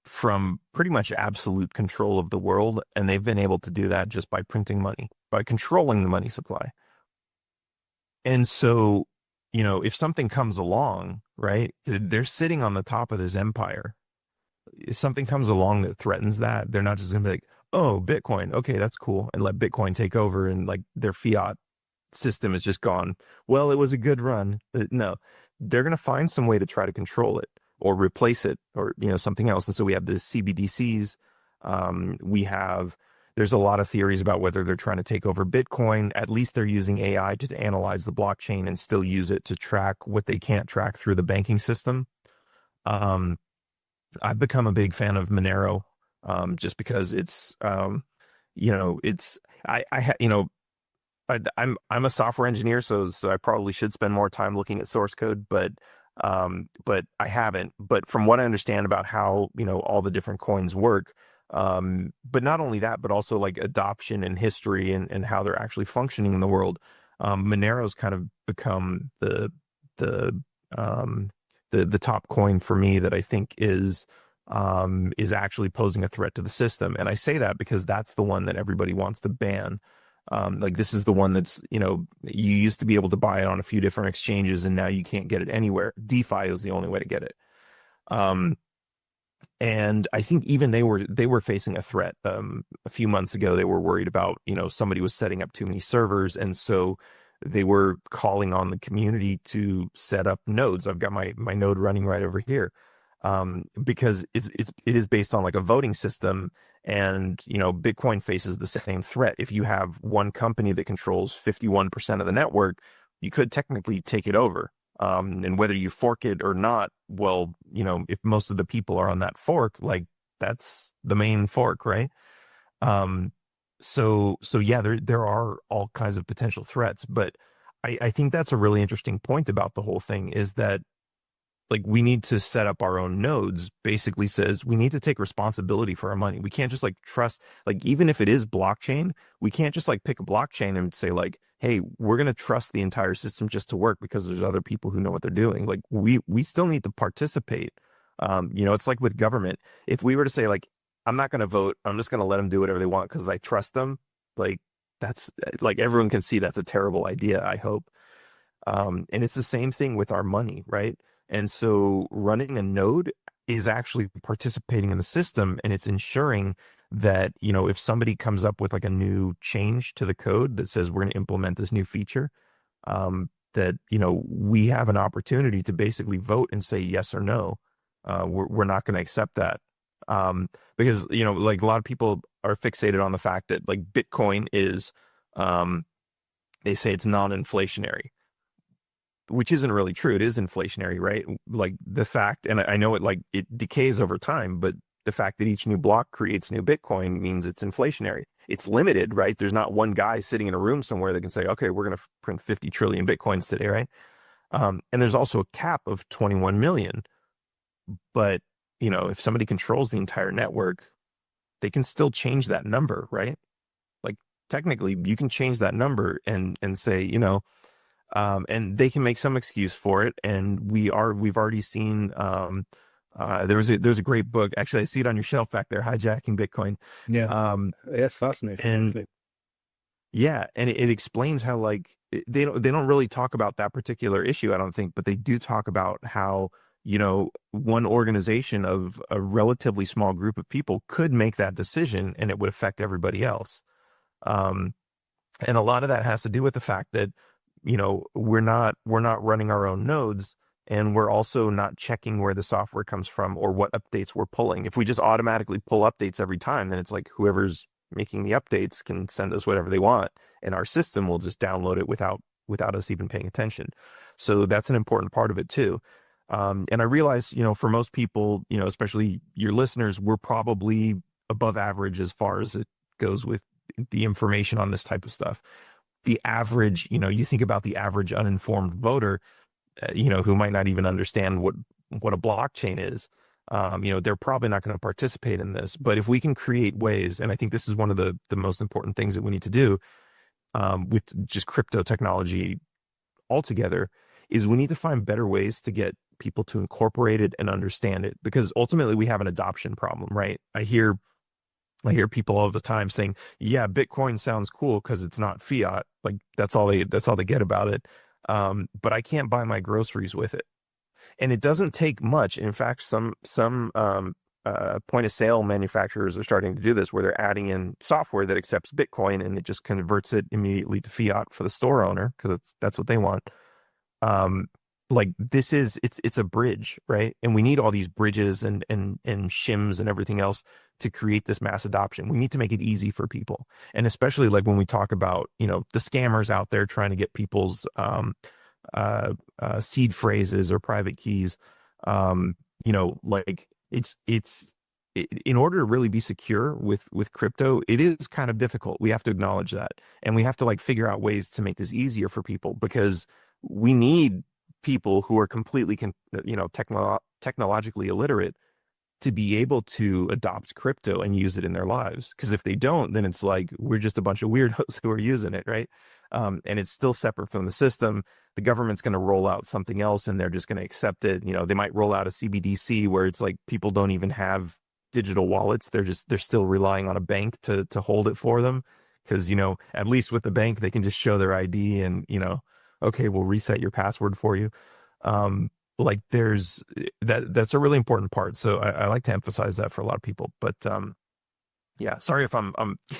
from pretty much absolute control of the world, and they've been able to do that just by printing money, by controlling the money supply. And so, if something comes along, right, they're sitting on the top of this empire. If something comes along that threatens that, they're not just going to be like, oh, Bitcoin, okay, that's cool, and let Bitcoin take over, and like their fiat system is just gone. Well, it was a good run. No, they're going to find some way to try to control it or replace it or, something else. And so we have the CBDCs. There's a lot of theories about whether they're trying to take over Bitcoin. At least they're using AI to analyze the blockchain and still use it to track what they can't track through the banking system. I've become a big fan of Monero, just because it's, it's, I'm a software engineer, so I probably should spend more time looking at source code, but I haven't. But from what I understand about how, all the different coins work, but not only that, but also like adoption and history and how they're actually functioning in the world, Monero's kind of become the top coin for me that I think is actually posing a threat to the system. And I say that because that's the one that everybody wants to ban. Like this is the one that's, you used to be able to buy it on a few different exchanges and now you can't get it anywhere. DeFi is the only way to get it. And I think even they were facing a threat. A few months ago, they were worried about, somebody was setting up too many servers. And so they were calling on the community to set up nodes. I've got my node running right over here. Because it is based on like a voting system, and Bitcoin faces the same threat. If you have one company that controls 51% of the network, you could technically take it over. And whether you fork it or not, well, if most of the people are on that fork, like that's the main fork, right? So yeah, there are all kinds of potential threats, but I think that's a really interesting point about the whole thing is that like we need to set up our own nodes basically says we need to take responsibility for our money. We can't just like trust, like even if it is blockchain, we can't just like pick a blockchain and say like, hey, we're going to trust the entire system just to work because there's other people who know what they're doing. Like we still need to participate. It's like with government. If we were to say like, I'm not going to vote, I'm just going to let them do whatever they want because I trust them. Like that's like everyone can see that's a terrible idea, I hope. And it's the same thing with our money, right? And so running a node is actually participating in the system, and it's ensuring that, if somebody comes up with like a new change to the code that says we're going to implement this new feature, that, we have an opportunity to basically vote and say yes or no. We're not going to accept that. Because, like a lot of people are fixated on the fact that like Bitcoin is, they say it's non-inflationary, which isn't really true. It is inflationary, right? Like the fact, and I know it decays over time, but the fact that each new block creates new Bitcoin means it's inflationary. It's limited, right? There's not one guy sitting in a room somewhere that can say, okay, we're going to print 50 trillion Bitcoins today, right? And there's also a cap of 21 million. But, if somebody controls the entire network, they can still change that number, right? Like technically you can change that number and say, and they can make some excuse for it. And we've already seen, there's a great book. Actually, I see it on your shelf back there, Hijacking Bitcoin. Yeah. It's fascinating. And Actually. yeah, and it explains how like they don't really talk about that particular issue, I don't think, but they do talk about how, one organization of a relatively small group of people could make that decision and it would affect everybody else. And a lot of that has to do with the fact that, we're not running our own nodes, and we're also not checking where the software comes from or what updates we're pulling. If we just automatically pull updates every time, then it's like whoever's making the updates can send us whatever they want, and our system will just download it without us even paying attention. So that's an important part of it too. And I realize, for most people, especially your listeners, we're probably above average as far as it goes with the information on this type of stuff. The average, you think about the average uninformed voter, who might not even understand what a blockchain is. They're probably not going to participate in this. But if we can create ways, and I think this is one of the most important things that we need to do, with just crypto technology altogether, is we need to find better ways to get people to incorporate it and understand it, because ultimately we have an adoption problem, right? I hear people all the time saying, yeah, Bitcoin sounds cool because it's not fiat. Like that's all they get about it. but I can't buy my groceries with it. And it doesn't take much. In fact, some point of sale manufacturers are starting to do this, where they're adding in software that accepts Bitcoin and it just converts it immediately to fiat for the store owner, because that's what they want. Like it's a bridge, right? And we need all these bridges and shims and everything else to create this mass adoption. We need to make it easy for people. And especially like when we talk about, the scammers out there trying to get people's seed phrases or private keys. Like in order to really be secure with crypto, it is kind of difficult. We have to acknowledge that, and we have to like figure out ways to make this easier for people, because we need people who are completely technologically illiterate to be able to adopt crypto and use it in their lives. Because if they don't, then it's like we're just a bunch of weirdos who are using it, right? And it's still separate from the system. The government's going to roll out something else and they're just going to accept it. They might roll out a CBDC where it's like people don't even have digital wallets. They're still relying on a bank to hold it for them. Because, at least with the bank, they can just show their ID and, okay, we'll reset your password for you. Like that's a really important part. So I like to emphasize that for a lot of people, but, yeah, sorry if I'm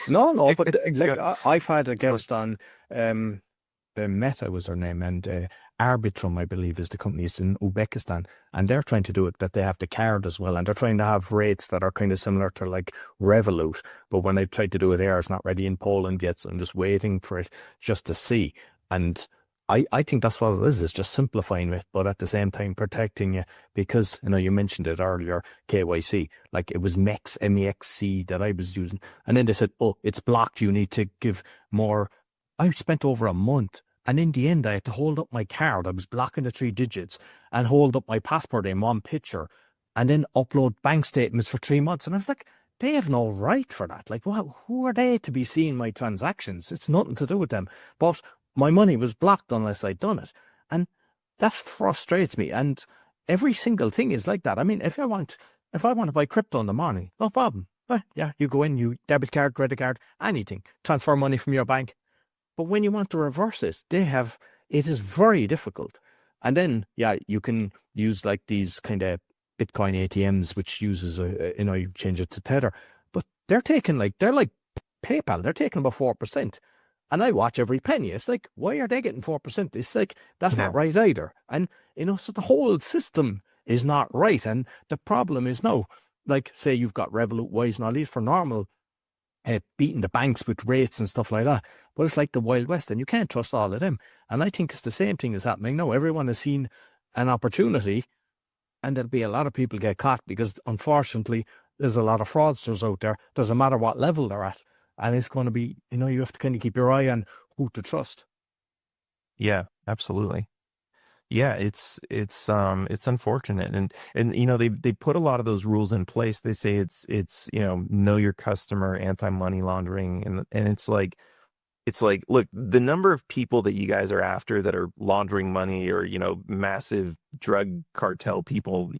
No, but like I've had a guest on, the Meta was her name, and Arbitrum, I believe, is the company. It's in Uzbekistan, and they're trying to do it that they have the card as well, and they're trying to have rates that are kind of similar to like Revolut. But when they tried to do it there, it's not ready in Poland yet, so I'm just waiting for it just to see. And I think that's what it is. It's just simplifying it, but at the same time protecting you, because you mentioned it earlier, KYC. Like it was MEX, MEXC that I was using, and then they said, "Oh, it's blocked. You need to give more." I spent over a month, and in the end, I had to hold up my card. I was blocking the 3 digits and hold up my passport in one picture, and then upload bank statements for 3 months. And I was like, they have no right for that. Like, who are they to be seeing my transactions? It's nothing to do with them. But my money was blocked unless I'd done it. And that frustrates me. And every single thing is like that. I mean, if I want to buy crypto in the morning, no problem. Yeah, you go in, you debit card, credit card, anything, transfer money from your bank. But when you want to reverse it, it is very difficult. And then, yeah, you can use like these kind of Bitcoin ATMs, which uses you change it to Tether, but they're like PayPal. They're taking about 4%. And I watch every penny. It's like, why are they getting 4%? It's like, that's not right either. And, so the whole system is not right. And the problem is now, like, say you've got Revolut, Wise, and all these for normal, beating the banks with rates and stuff like that. But it's like the Wild West, and you can't trust all of them. And I think it's the same thing is happening now. Everyone has seen an opportunity, and there'll be a lot of people get caught because, unfortunately, there's a lot of fraudsters out there. Doesn't matter what level they're at. And it's going to be, you have to kind of keep your eye on who to trust. Yeah, absolutely. Yeah, it's unfortunate. And they put a lot of those rules in place. They say it's know your customer, anti-money laundering. And it's like, look, the number of people that you guys are after that are laundering money or, massive drug cartel people,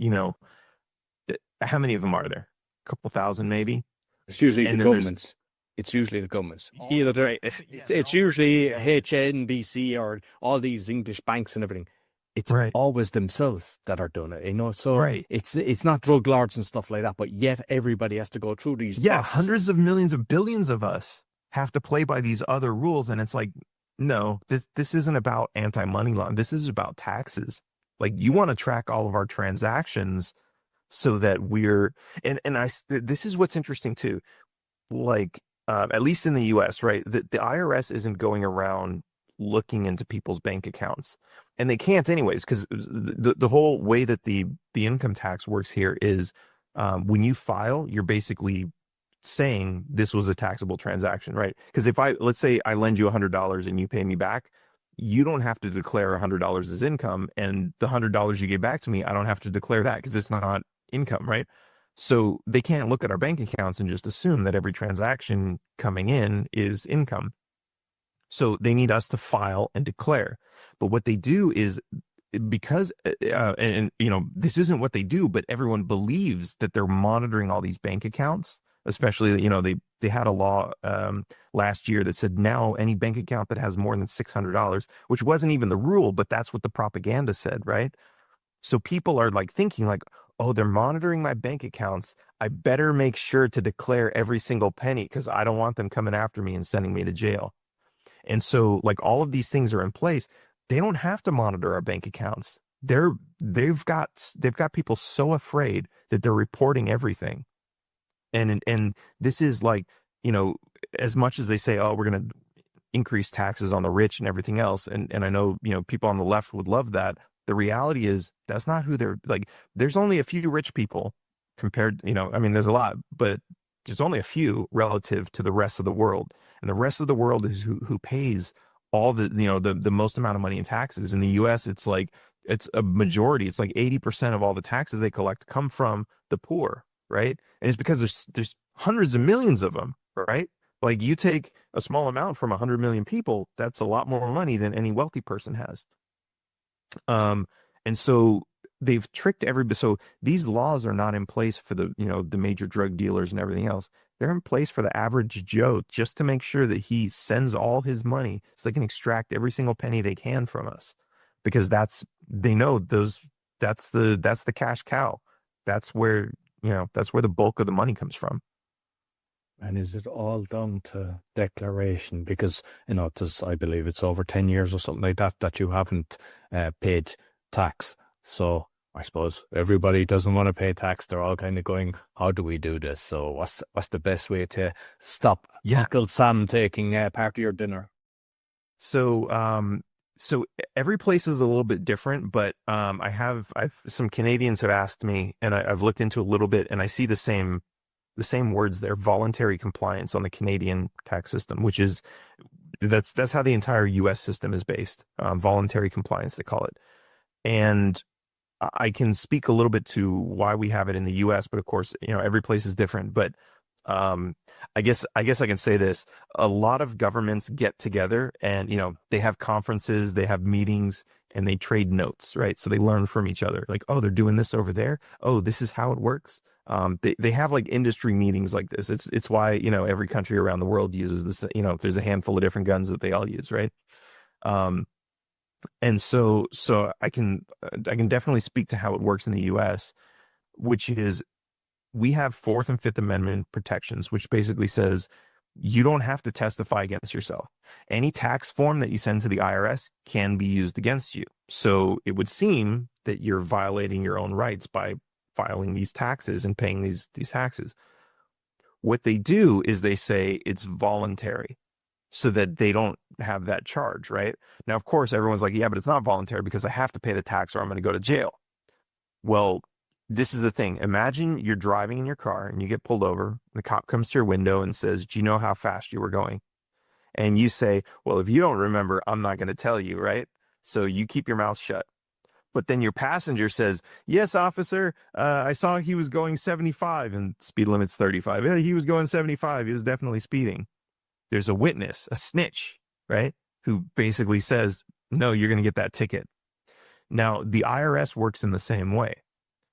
how many of them are there? A couple thousand, maybe? It's usually the governments. It's usually the governments. It's usually HNBC or all these English banks and everything. It's always themselves that are doing it, So it's not drug lords and stuff like that, but yet everybody has to go through these. Yeah, processes. Hundreds of millions of billions of us have to play by these other rules, and it's like, no, this isn't about anti-money laundering. This is about taxes. Like, you want to track all of our transactions so that this is what's interesting too. Like, at least in the US, right? The IRS isn't going around looking into people's bank accounts, and they can't anyways, because the whole way that the income tax works here is, when you file, you're basically saying this was a taxable transaction, right? Because let's say I lend you $100 and you pay me back, you don't have to declare $100 as income, and the $100 you gave back to me, I don't have to declare that because it's not income, right? So they can't look at our bank accounts and just assume that every transaction coming in is income. So they need us to file and declare. But what they do is, because, this isn't what they do, but everyone believes that they're monitoring all these bank accounts, especially, they had a law last year that said now any bank account that has more than $600, which wasn't even the rule, but that's what the propaganda said, right? So people are like thinking like, oh, they're monitoring my bank accounts. I better make sure to declare every single penny because I don't want them coming after me and sending me to jail. And so like all of these things are in place. They don't have to monitor our bank accounts. They've got people so afraid that they're reporting everything. And this is like, you know, as much as they say, oh, we're going to increase taxes on the rich and everything else. And I know, you know, people on the left would love that. The reality is that's not who they're like. There's only a few rich people compared, you know, I mean, there's a lot, but there's only a few relative to the rest of the world. And the rest of the world is who pays all the, you know, the most amount of money in taxes. In the US, it's like, it's a majority. It's like 80% of all the taxes they collect come from the poor, right? And it's because there's hundreds of millions of them, right? Like you take a small amount from 100 million people, that's a lot more money than any wealthy person has. And so they've tricked everybody. So these laws are not in place for the, you know, the major drug dealers and everything else. They're in place for the average Joe just to make sure that he sends all his money so they can extract every single penny they can from us, because they know that's the cash cow. That's where, you know, that's where the bulk of the money comes from. And is it all down to declaration? Because, you know, I believe it's over 10 years or something like that, that you haven't paid tax. So I suppose everybody doesn't want to pay tax. They're all kind of going, how do we do this? So what's the best way to stop Uncle Sam taking part of your dinner? So every place is a little bit different, but I've some Canadians have asked me, and I've looked into a little bit, and I see the same words there: voluntary compliance on the Canadian tax system, which is that's how the entire U.S. system is based. Voluntary compliance, they call it. And I can speak a little bit to why we have it in the U.S., but of course, you know, every place is different. But I guess I can say this: a lot of governments get together, and you know, they have conferences, they have meetings, and they trade notes, right? So they learn from each other. Like, oh, they're doing this over there. Oh, this is how it works. They have like industry meetings like this. It's why, you know, every country around the world uses this. You know, there's a handful of different guns that they all use, right? And so I can definitely speak to how it works in the U.S., which is we have Fourth and Fifth Amendment protections, which basically says you don't have to testify against yourself. Any tax form that you send to the IRS can be used against you. So it would seem that you're violating your own rights by filing these taxes and paying these taxes. What they do is they say it's voluntary so that they don't have that charge, right? Now, of course, everyone's like, yeah, but it's not voluntary because I have to pay the tax or I'm going to go to jail. Well, this is the thing. Imagine you're driving in your car and you get pulled over. The cop comes to your window and says, do you know how fast you were going? And you say, well, if you don't remember, I'm not going to tell you, right? So you keep your mouth shut. But then your passenger says, yes, officer, I saw he was going 75 and speed limit's 35. Yeah, he was going 75. He was definitely speeding. There's a witness, a snitch, right? Who basically says, no, you're going to get that ticket. Now, the IRS works in the same way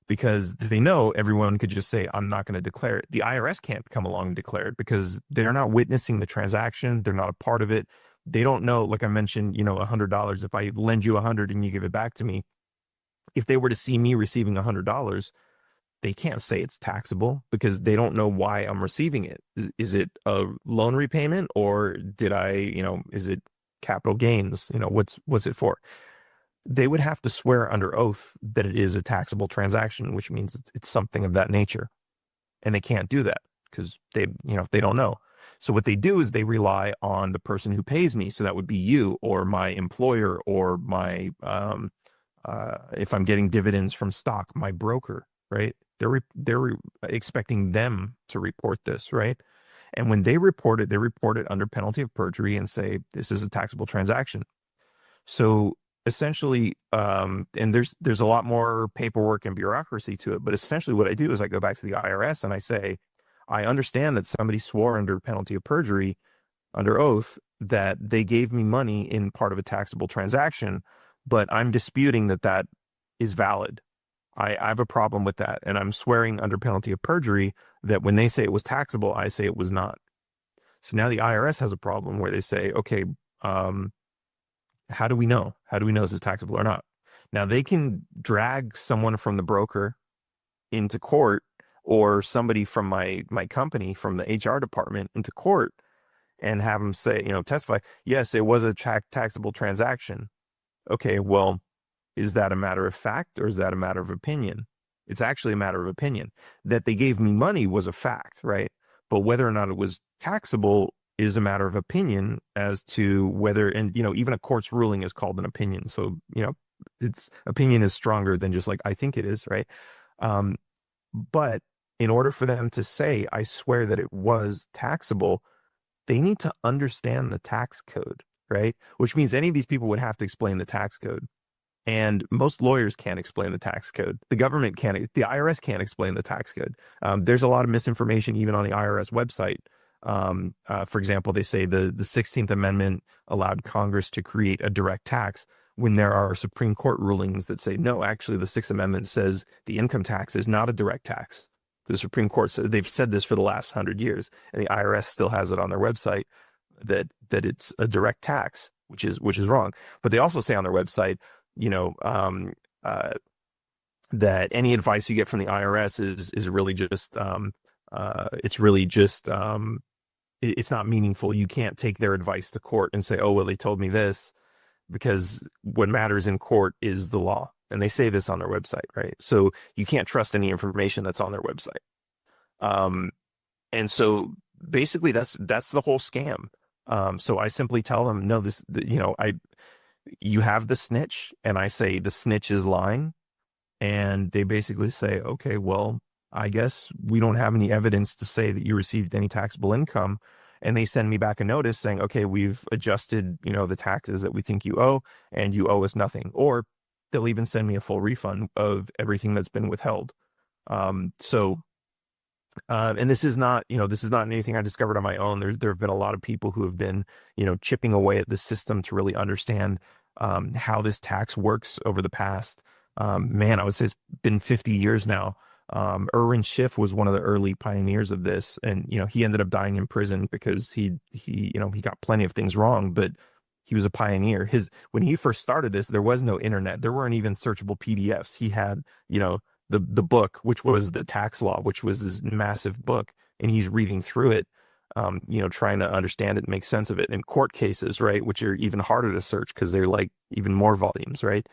because they know everyone could just say, I'm not going to declare it. The IRS can't come along and declare it because they're not witnessing the transaction. They're not a part of it. They don't know, like I mentioned, you know, $100. If I lend you 100 and you give it back to me, if they were to see me receiving $100, they can't say it's taxable because they don't know why I'm receiving it. Is it a loan repayment or did I, you know, is it capital gains? You know, what's it for? They would have to swear under oath that it is a taxable transaction, which means it's something of that nature. And they can't do that because they don't know. So what they do is they rely on the person who pays me. So that would be you or my employer or my, if I'm getting dividends from stock, my broker, right? They're expecting them to report this, right? And when they report it under penalty of perjury and say, this is a taxable transaction. So essentially, and there's a lot more paperwork and bureaucracy to it, but essentially what I do is I go back to the IRS and I say, I understand that somebody swore under penalty of perjury, under oath, that they gave me money in part of a taxable transaction, but I'm disputing that is valid. I have a problem with that. And I'm swearing under penalty of perjury that when they say it was taxable, I say it was not. So now the IRS has a problem where they say, okay, how do we know? How do we know this is taxable or not? Now they can drag someone from the broker into court, or somebody from my company, from the HR department, into court, and have them say, testify, yes, it was a taxable transaction. Okay, well, is that a matter of fact or is that a matter of opinion? It's actually a matter of opinion. That they gave me money was a fact, right? But whether or not it was taxable is a matter of opinion as to whether, and even a court's ruling is called an opinion. So, its opinion is stronger than just like, I think it is, right? But in order for them to say, I swear that it was taxable, they need to understand the tax code, right? Which means any of these people would have to explain the tax code. And most lawyers can't explain the tax code. The government can't, the IRS can't explain the tax code. There's a lot of misinformation even on the IRS website. For example, they say the 16th Amendment allowed Congress to create a direct tax, when there are Supreme Court rulings that say, no, actually the Sixth Amendment says the income tax is not a direct tax. The Supreme Court said, they've said this for the last 100 years, and the IRS still has it on their website that it's a direct tax, which is wrong. But they also say on their website, that any advice you get from the IRS is really just it's not meaningful. You can't take their advice to court and say, oh, well, they told me this, because what matters in court is the law. And they say this on their website, right? So you can't trust any information that's on their website. And so basically that's the whole scam. So I simply tell them, no, you have the snitch, and I say the snitch is lying. And they basically say, okay, well, I guess we don't have any evidence to say that you received any taxable income. And they send me back a notice saying, okay, we've adjusted, the taxes that we think you owe, and you owe us nothing. Or they'll even send me a full refund of everything that's been withheld. And this is not anything I discovered on my own. There have been a lot of people who have been, chipping away at the system to really understand how this tax works over the past, I would say it's been 50 years now. Erwin Schiff was one of the early pioneers of this, and he ended up dying in prison because he got plenty of things wrong, but he was a pioneer. When he first started this, there was no internet. There weren't even searchable PDFs. He had the book, which was the tax law, which was this massive book, and he's reading through it, trying to understand it and make sense of it. And court cases, right, which are even harder to search because they're like even more volumes, right?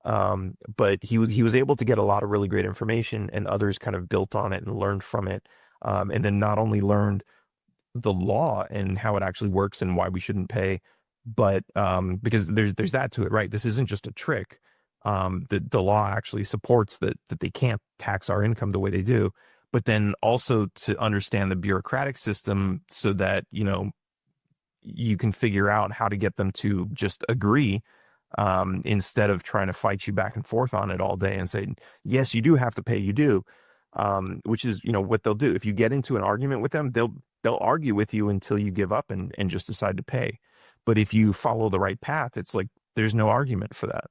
But he was able to get a lot of really great information, and others kind of built on it and learned from it. And then not only learned the law and how it actually works and why we shouldn't pay, but because there's that to it, right? This isn't just a trick. The law actually supports that they can't tax our income the way they do, but then also to understand the bureaucratic system so that, you can figure out how to get them to just agree, instead of trying to fight you back and forth on it all day and say, yes, you do have to pay, you do. Which is, what they'll do. If you get into an argument with them, they'll argue with you until you give up and just decide to pay. But if you follow the right path, it's like, there's no argument for that.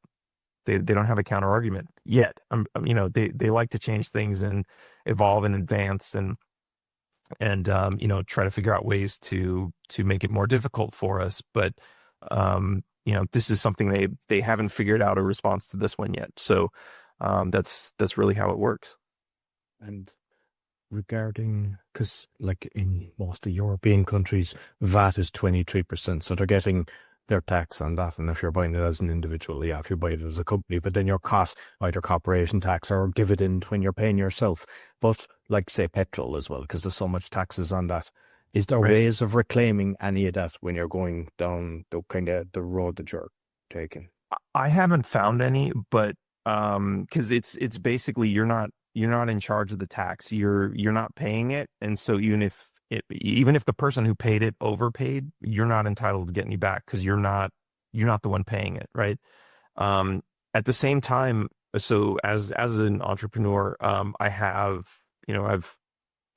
They don't have a counter argument yet. They like to change things and evolve and advance and try to figure out ways to make it more difficult for us. But, this is something they haven't figured out a response to this one yet. So, that's really how it works. And regarding, because like in most of European countries, VAT is 23%. So they're getting their tax on that. And if you're buying it as an individual, if you buy it as a company, but then your cost, either corporation tax or dividend when you're paying yourself. But like say petrol as well, because there's so much taxes on that. Is there Right. ways of reclaiming any of that when you're going down the kind of the road that you're taking? I haven't found any, but because it's basically you're not in charge of the tax. You're not paying it, and so even if the person who paid it overpaid, you're not entitled to get any back because you're not the one paying it, right? At the same time, so as an entrepreneur, I've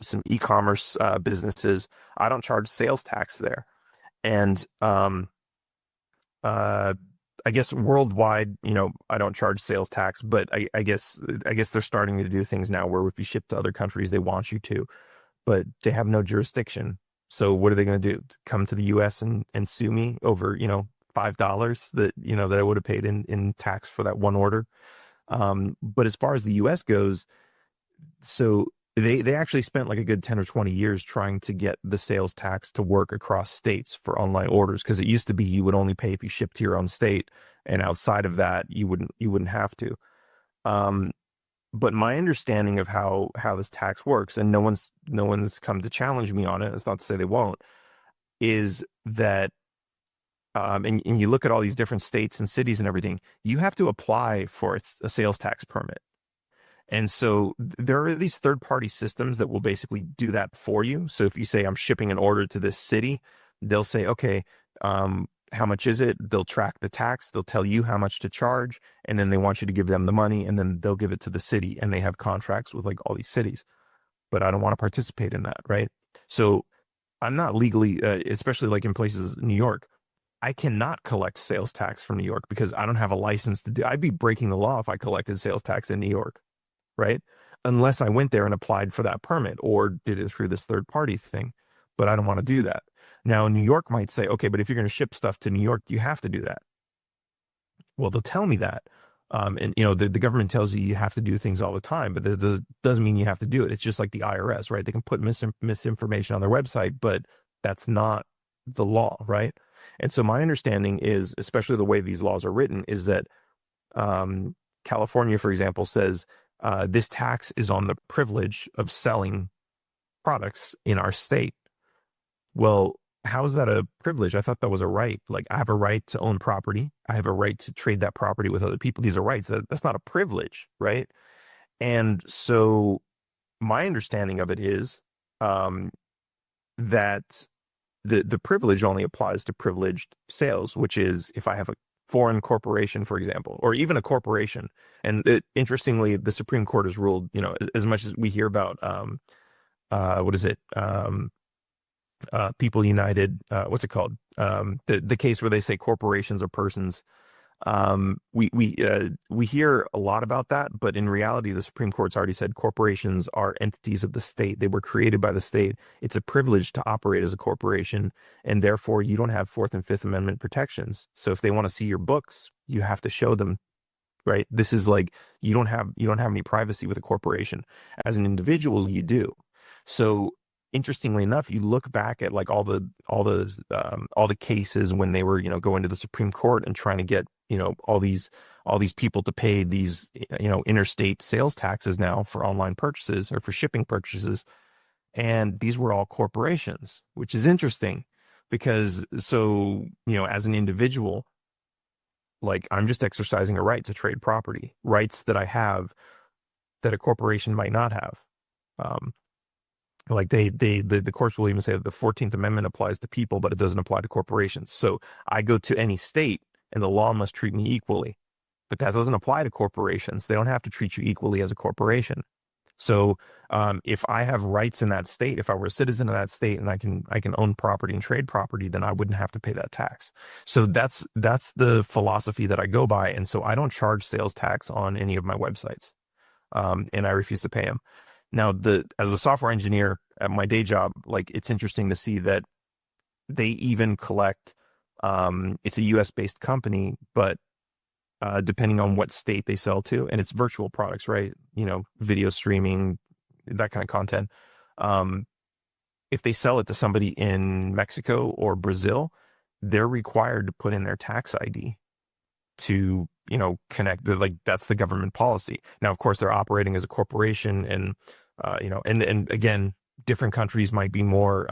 some e-commerce businesses. I don't charge sales tax there, and I guess worldwide, I don't charge sales tax, but I guess they're starting to do things now where if you ship to other countries, they want you to, but they have no jurisdiction. So what are they going to do? Come to the US and sue me over, $5 that, that I would have paid in tax for that one order. But as far as the US goes, so they actually spent like a good 10 or 20 years trying to get the sales tax to work across states for online orders. Cause it used to be you would only pay if you shipped to your own state. And outside of that, you wouldn't have to. Um, but my understanding of how this tax works, and no one's come to challenge me on it. It's not to say they won't, is that and you look at all these different states and cities and everything, you have to apply for a sales tax permit. And so there are these third-party systems that will basically do that for you. So if you say, I'm shipping an order to this city, they'll say, okay, how much is it? They'll track the tax. They'll tell you how much to charge. And then they want you to give them the money, and then they'll give it to the city. And they have contracts with like all these cities. But I don't want to participate in that, right? So I'm not legally, especially like in places in New York, I cannot collect sales tax from New York because I don't have a license to do. I'd be breaking the law if I collected sales tax in New York, right? Unless I went there and applied for that permit or did it through this third party thing. But I don't want to do that. Now, New York might say, okay, but if you're going to ship stuff to New York, you have to do that. Well, they'll tell me that. And the government tells you have to do things all the time, but that doesn't mean you have to do it. It's just like the IRS, right? They can put misinformation on their website, but that's not the law, right? And so my understanding is, especially the way these laws are written, is that California, for example, says this tax is on the privilege of selling products in our state. Well, how is that a privilege? I thought that was a right. Like, I have a right to own property. I have a right to trade that property with other people. These are rights. That's not a privilege, right? And so my understanding of it is that the privilege only applies to privileged sales, which is if I have a foreign corporation, for example, or even a corporation. And interestingly, the Supreme Court has ruled, as much as we hear about, what is it? People United, what's it called? The case where they say corporations are persons. We hear a lot about that, but in reality, the Supreme Court's already said corporations are entities of the state. They were created by the state. It's a privilege to operate as a corporation, and therefore you don't have Fourth and Fifth Amendment protections. So if they want to see your books, you have to show them, right? This is like, you don't have any privacy with a corporation. As an individual, you do. So interestingly enough, you look back at like all the cases when they were, going to the Supreme Court and trying to get, all these people to pay these, interstate sales taxes now for online purchases or for shipping purchases. And these were all corporations, which is interesting because so, as an individual, like, I'm just exercising a right to trade property, rights that I have that a corporation might not have. Like the courts will even say that the 14th Amendment applies to people, but it doesn't apply to corporations. So I go to any state and the law must treat me equally, but that doesn't apply to corporations. They don't have to treat you equally as a corporation. So if I have rights in that state, if I were a citizen of that state and I can own property and trade property, then I wouldn't have to pay that tax. So that's the philosophy that I go by. And so I don't charge sales tax on any of my websites, and I refuse to pay them. Now, as a software engineer at my day job, like, it's interesting to see that they even collect, it's a US based company, but depending on what state they sell to, and it's virtual products, right? Video streaming, that kind of content. If they sell it to somebody in Mexico or Brazil, they're required to put in their tax ID to, connect. That's the government policy. Now, of course, they're operating as a corporation, and and again, different countries might be more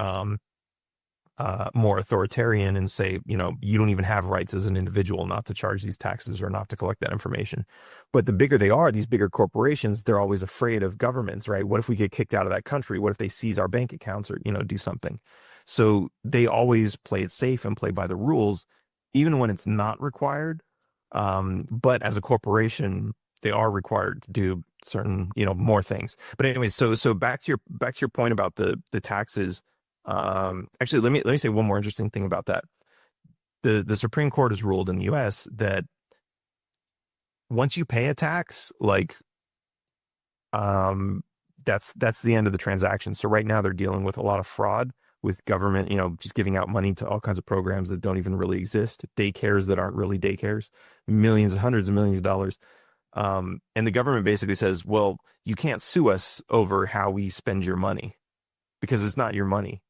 authoritarian and say, you don't even have rights as an individual not to charge these taxes or not to collect that information. But the bigger they are, these bigger corporations, they're always afraid of governments, right? What if we get kicked out of that country? What if they seize our bank accounts or, do something? So they always play it safe and play by the rules, even when it's not required. But as a corporation, they are required to do certain, more things. But anyways, so back to your point about the taxes. Actually, let me say one more interesting thing about that. The Supreme Court has ruled in the US that once you pay a tax, like, that's the end of the transaction. So right now they're dealing with a lot of fraud, with government, just giving out money to all kinds of programs that don't even really exist, daycares that aren't really daycares, millions, hundreds of millions of dollars. And the government basically says, well, you can't sue us over how we spend your money because it's not your money.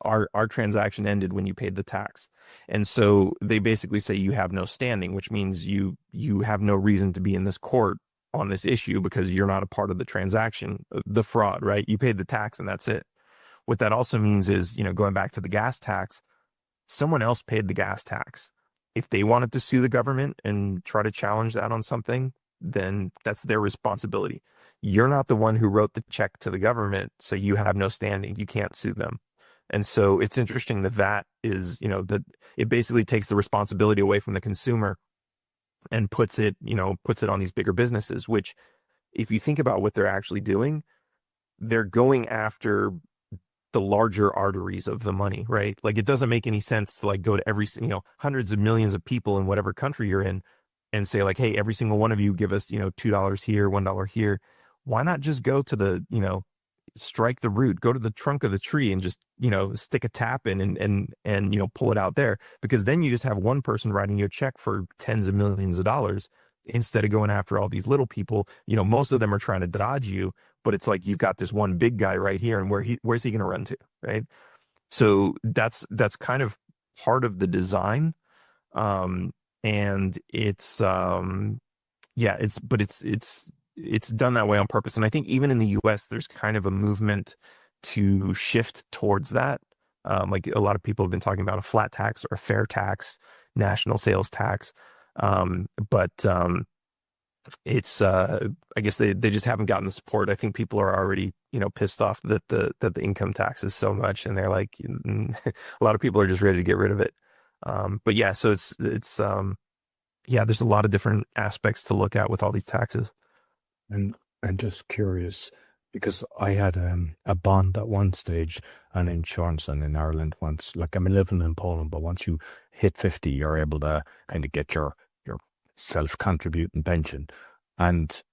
Our transaction ended when you paid the tax. And so they basically say you have no standing, which means you have no reason to be in this court on this issue because you're not a part of the transaction, the fraud, right? You paid the tax and that's it. What that also means is, going back to the gas tax, someone else paid the gas tax. If they wanted to sue the government and try to challenge that on something, then that's their responsibility. You're not the one who wrote the check to the government, so you have no standing. You can't sue them. And so it's interesting that VAT is, that it basically takes the responsibility away from the consumer and puts it on these bigger businesses, which if you think about what they're actually doing, they're going after the larger arteries of the money, right? Like it doesn't make any sense to like go to every, hundreds of millions of people in whatever country you're in and say like, hey, every single one of you give us, $2 here, $1 here. Why not just go to the, strike the root, go to the trunk of the tree and just, stick a tap in and pull it out there, because then you just have one person writing you a check for tens of millions of dollars instead of going after all these little people. Most of them are trying to dodge you, but it's like, you've got this one big guy right here and where's he going to run to? Right. So that's kind of part of the design. And it's it's done that way on purpose. And I think even in the US, there's kind of a movement to shift towards that. Like a lot of people have been talking about a flat tax or a fair tax, national sales tax. But it's I guess they just haven't gotten the support. I think people are already, pissed off that the income tax is so much, and they're like, a lot of people are just ready to get rid of it. But yeah, so it's there's a lot of different aspects to look at with all these taxes. And just curious, because I had a bond at one stage and insurance, and in Ireland once, like I'm living in Poland, but once you hit 50, you're able to kind of get your self-contributing pension, and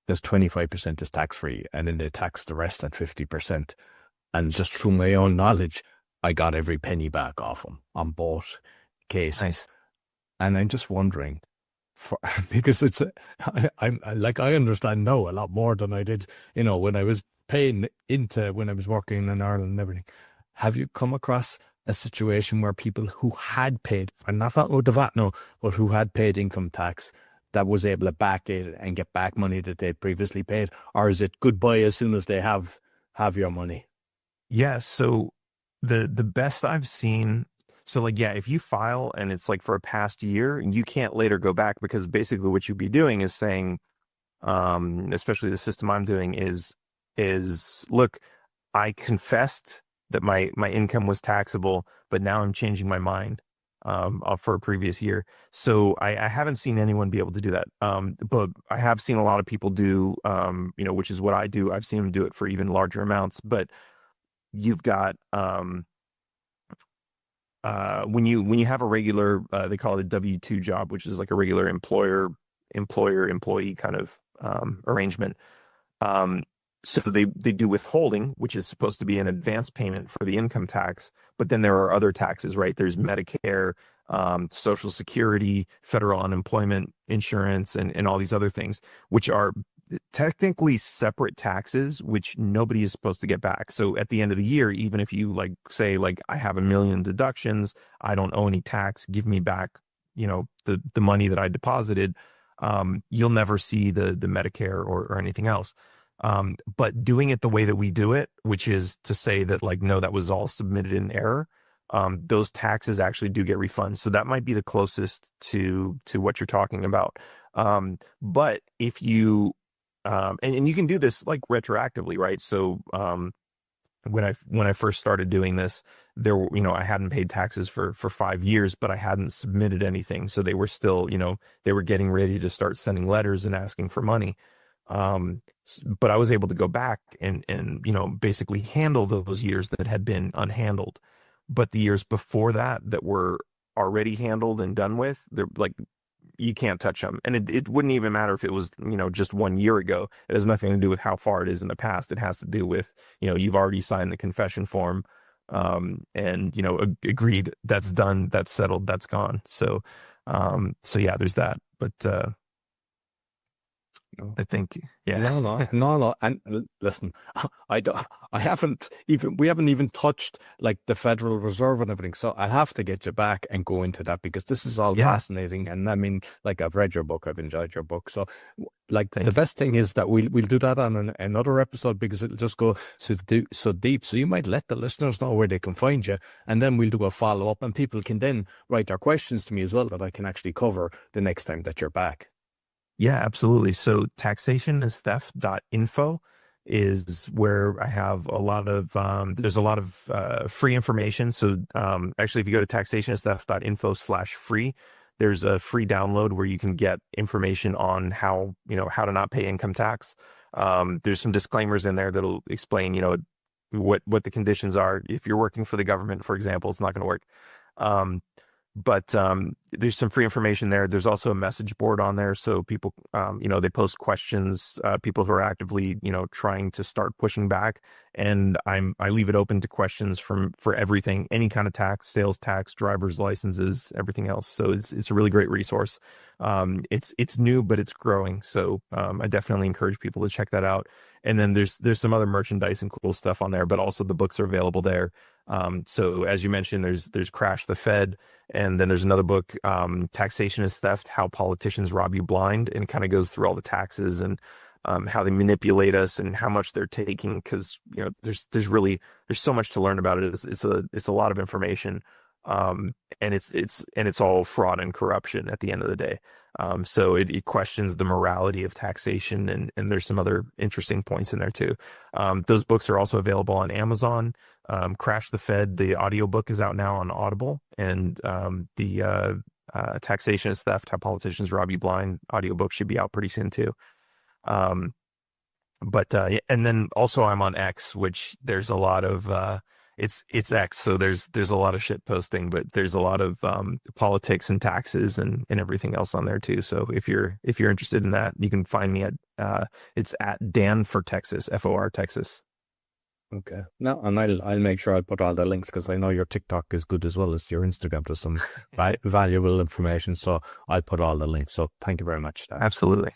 there's 25% is tax-free, and then they tax the rest at 50%. And just through my own knowledge, I got every penny back off them on both cases. Nice. And I'm just wondering, because I understand now a lot more than I did, when I was when I was working in Ireland and everything. Have you come across a situation where people who had paid, and not with the VAT, no, but who had paid income tax, that was able to backdate it and get back money that they'd previously paid? Or is it goodbye as soon as they have your money? Yeah, so the best I've seen, so like, yeah, if you file and it's like for a past year, you can't later go back, because basically what you'd be doing is saying, especially the system I'm doing is look, I confessed that my income was taxable, but now I'm changing my mind for a previous year. So I haven't seen anyone be able to do that. But I have seen a lot of people do, which is what I do. I've seen them do it for even larger amounts. But you've got when you have a regular, they call it a W-2 job, which is like a regular employer-employee kind of arrangement. So they do withholding, which is supposed to be an advance payment for the income tax. But then there are other taxes, right? There's Medicare, Social Security, federal unemployment insurance, and all these other things, which are technically separate taxes, which nobody is supposed to get back. So at the end of the year, even if you like say like, I have 1 million deductions, I don't owe any tax, give me back, the money that I deposited, you'll never see the Medicare or anything else. But doing it the way that we do it, which is to say that like, no, that was all submitted in error, those taxes actually do get refunded. So that might be the closest to what you're talking about. But if you, and you can do this like retroactively, right? So, when I first started doing this, there were, I hadn't paid taxes for 5 years, but I hadn't submitted anything. So they were still, they were getting ready to start sending letters and asking for money. But I was able to go back and basically handle those years that had been unhandled. But the years before that were already handled and done with, they're like, you can't touch them. And it wouldn't even matter if it was, just 1 year ago. It has nothing to do with how far it is in the past. It has to do with, you've already signed the confession form. and, agreed, that's done, that's settled, that's gone. So yeah, there's that. But No. I think, yeah. No. And listen, we haven't even touched like the Federal Reserve and everything. So I'll have to get you back and go into that because this is all Yeah. fascinating. And I mean, like I've read your book, I've enjoyed your book. So like Thank the you. best thing is that we'll do that on another episode because it'll just go so deep. So you might let the listeners know where they can find you, and then we'll do a follow up, and people can then write their questions to me as well that I can actually cover the next time that you're back. Yeah, absolutely. So taxationistheft.info is where I have a lot of, there's a lot of free information. So actually, if you go to taxationistheft.info/free, there's a free download where you can get information on how to not pay income tax. There's some disclaimers in there that'll explain, what the conditions are. If you're working for the government, for example, it's not going to work. But there's some free information there. There's also a message board on there. So people, they post questions, people who are actively, trying to start pushing back. And I leave it open to questions for everything, any kind of tax, sales tax, driver's licenses, everything else. So it's a really great resource. It's new, but it's growing. So I definitely encourage people to check that out. And then there's some other merchandise and cool stuff on there, but also the books are available there. So as you mentioned, there's Crash the Fed, and then there's another book, Taxation Is Theft: How Politicians Rob You Blind, and it kind of goes through all the taxes and how they manipulate us and how much they're taking. Because there's so much to learn about it. It's a lot of information, and it's all fraud and corruption at the end of the day. So it questions the morality of taxation, and there's some other interesting points in there too. Those books are also available on Amazon. Crash the Fed, the audiobook, is out now on Audible, and the Taxation Is Theft: How Politicians Rob You Blind audiobook should be out pretty soon too. Yeah, and then also I'm on X, which there's a lot of it's X, so there's a lot of shit posting, but there's a lot of politics and taxes and everything else on there too. So if you're interested in that, you can find me at it's at Dan for Texas, FOR Texas. Okay. No, and I'll make sure I put all the links because I know your TikTok is good as well as your Instagram. There's some valuable information, so I'll put all the links. So thank you very much, Dan. Absolutely.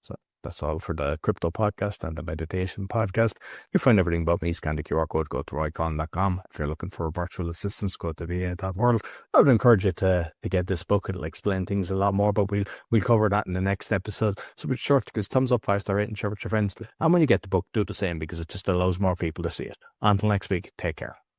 So that's all for the crypto podcast and the meditation podcast. You find everything about me. Scan the QR code, go to roycon.com. If you're looking for virtual assistance, go to theat.world. I would encourage you to get this book. It'll explain things a lot more, but we'll cover that in the next episode. So be sure to give thumbs up, 5-star rating, share with your friends. And when you get the book, do the same because it just allows more people to see it. Until next week, take care.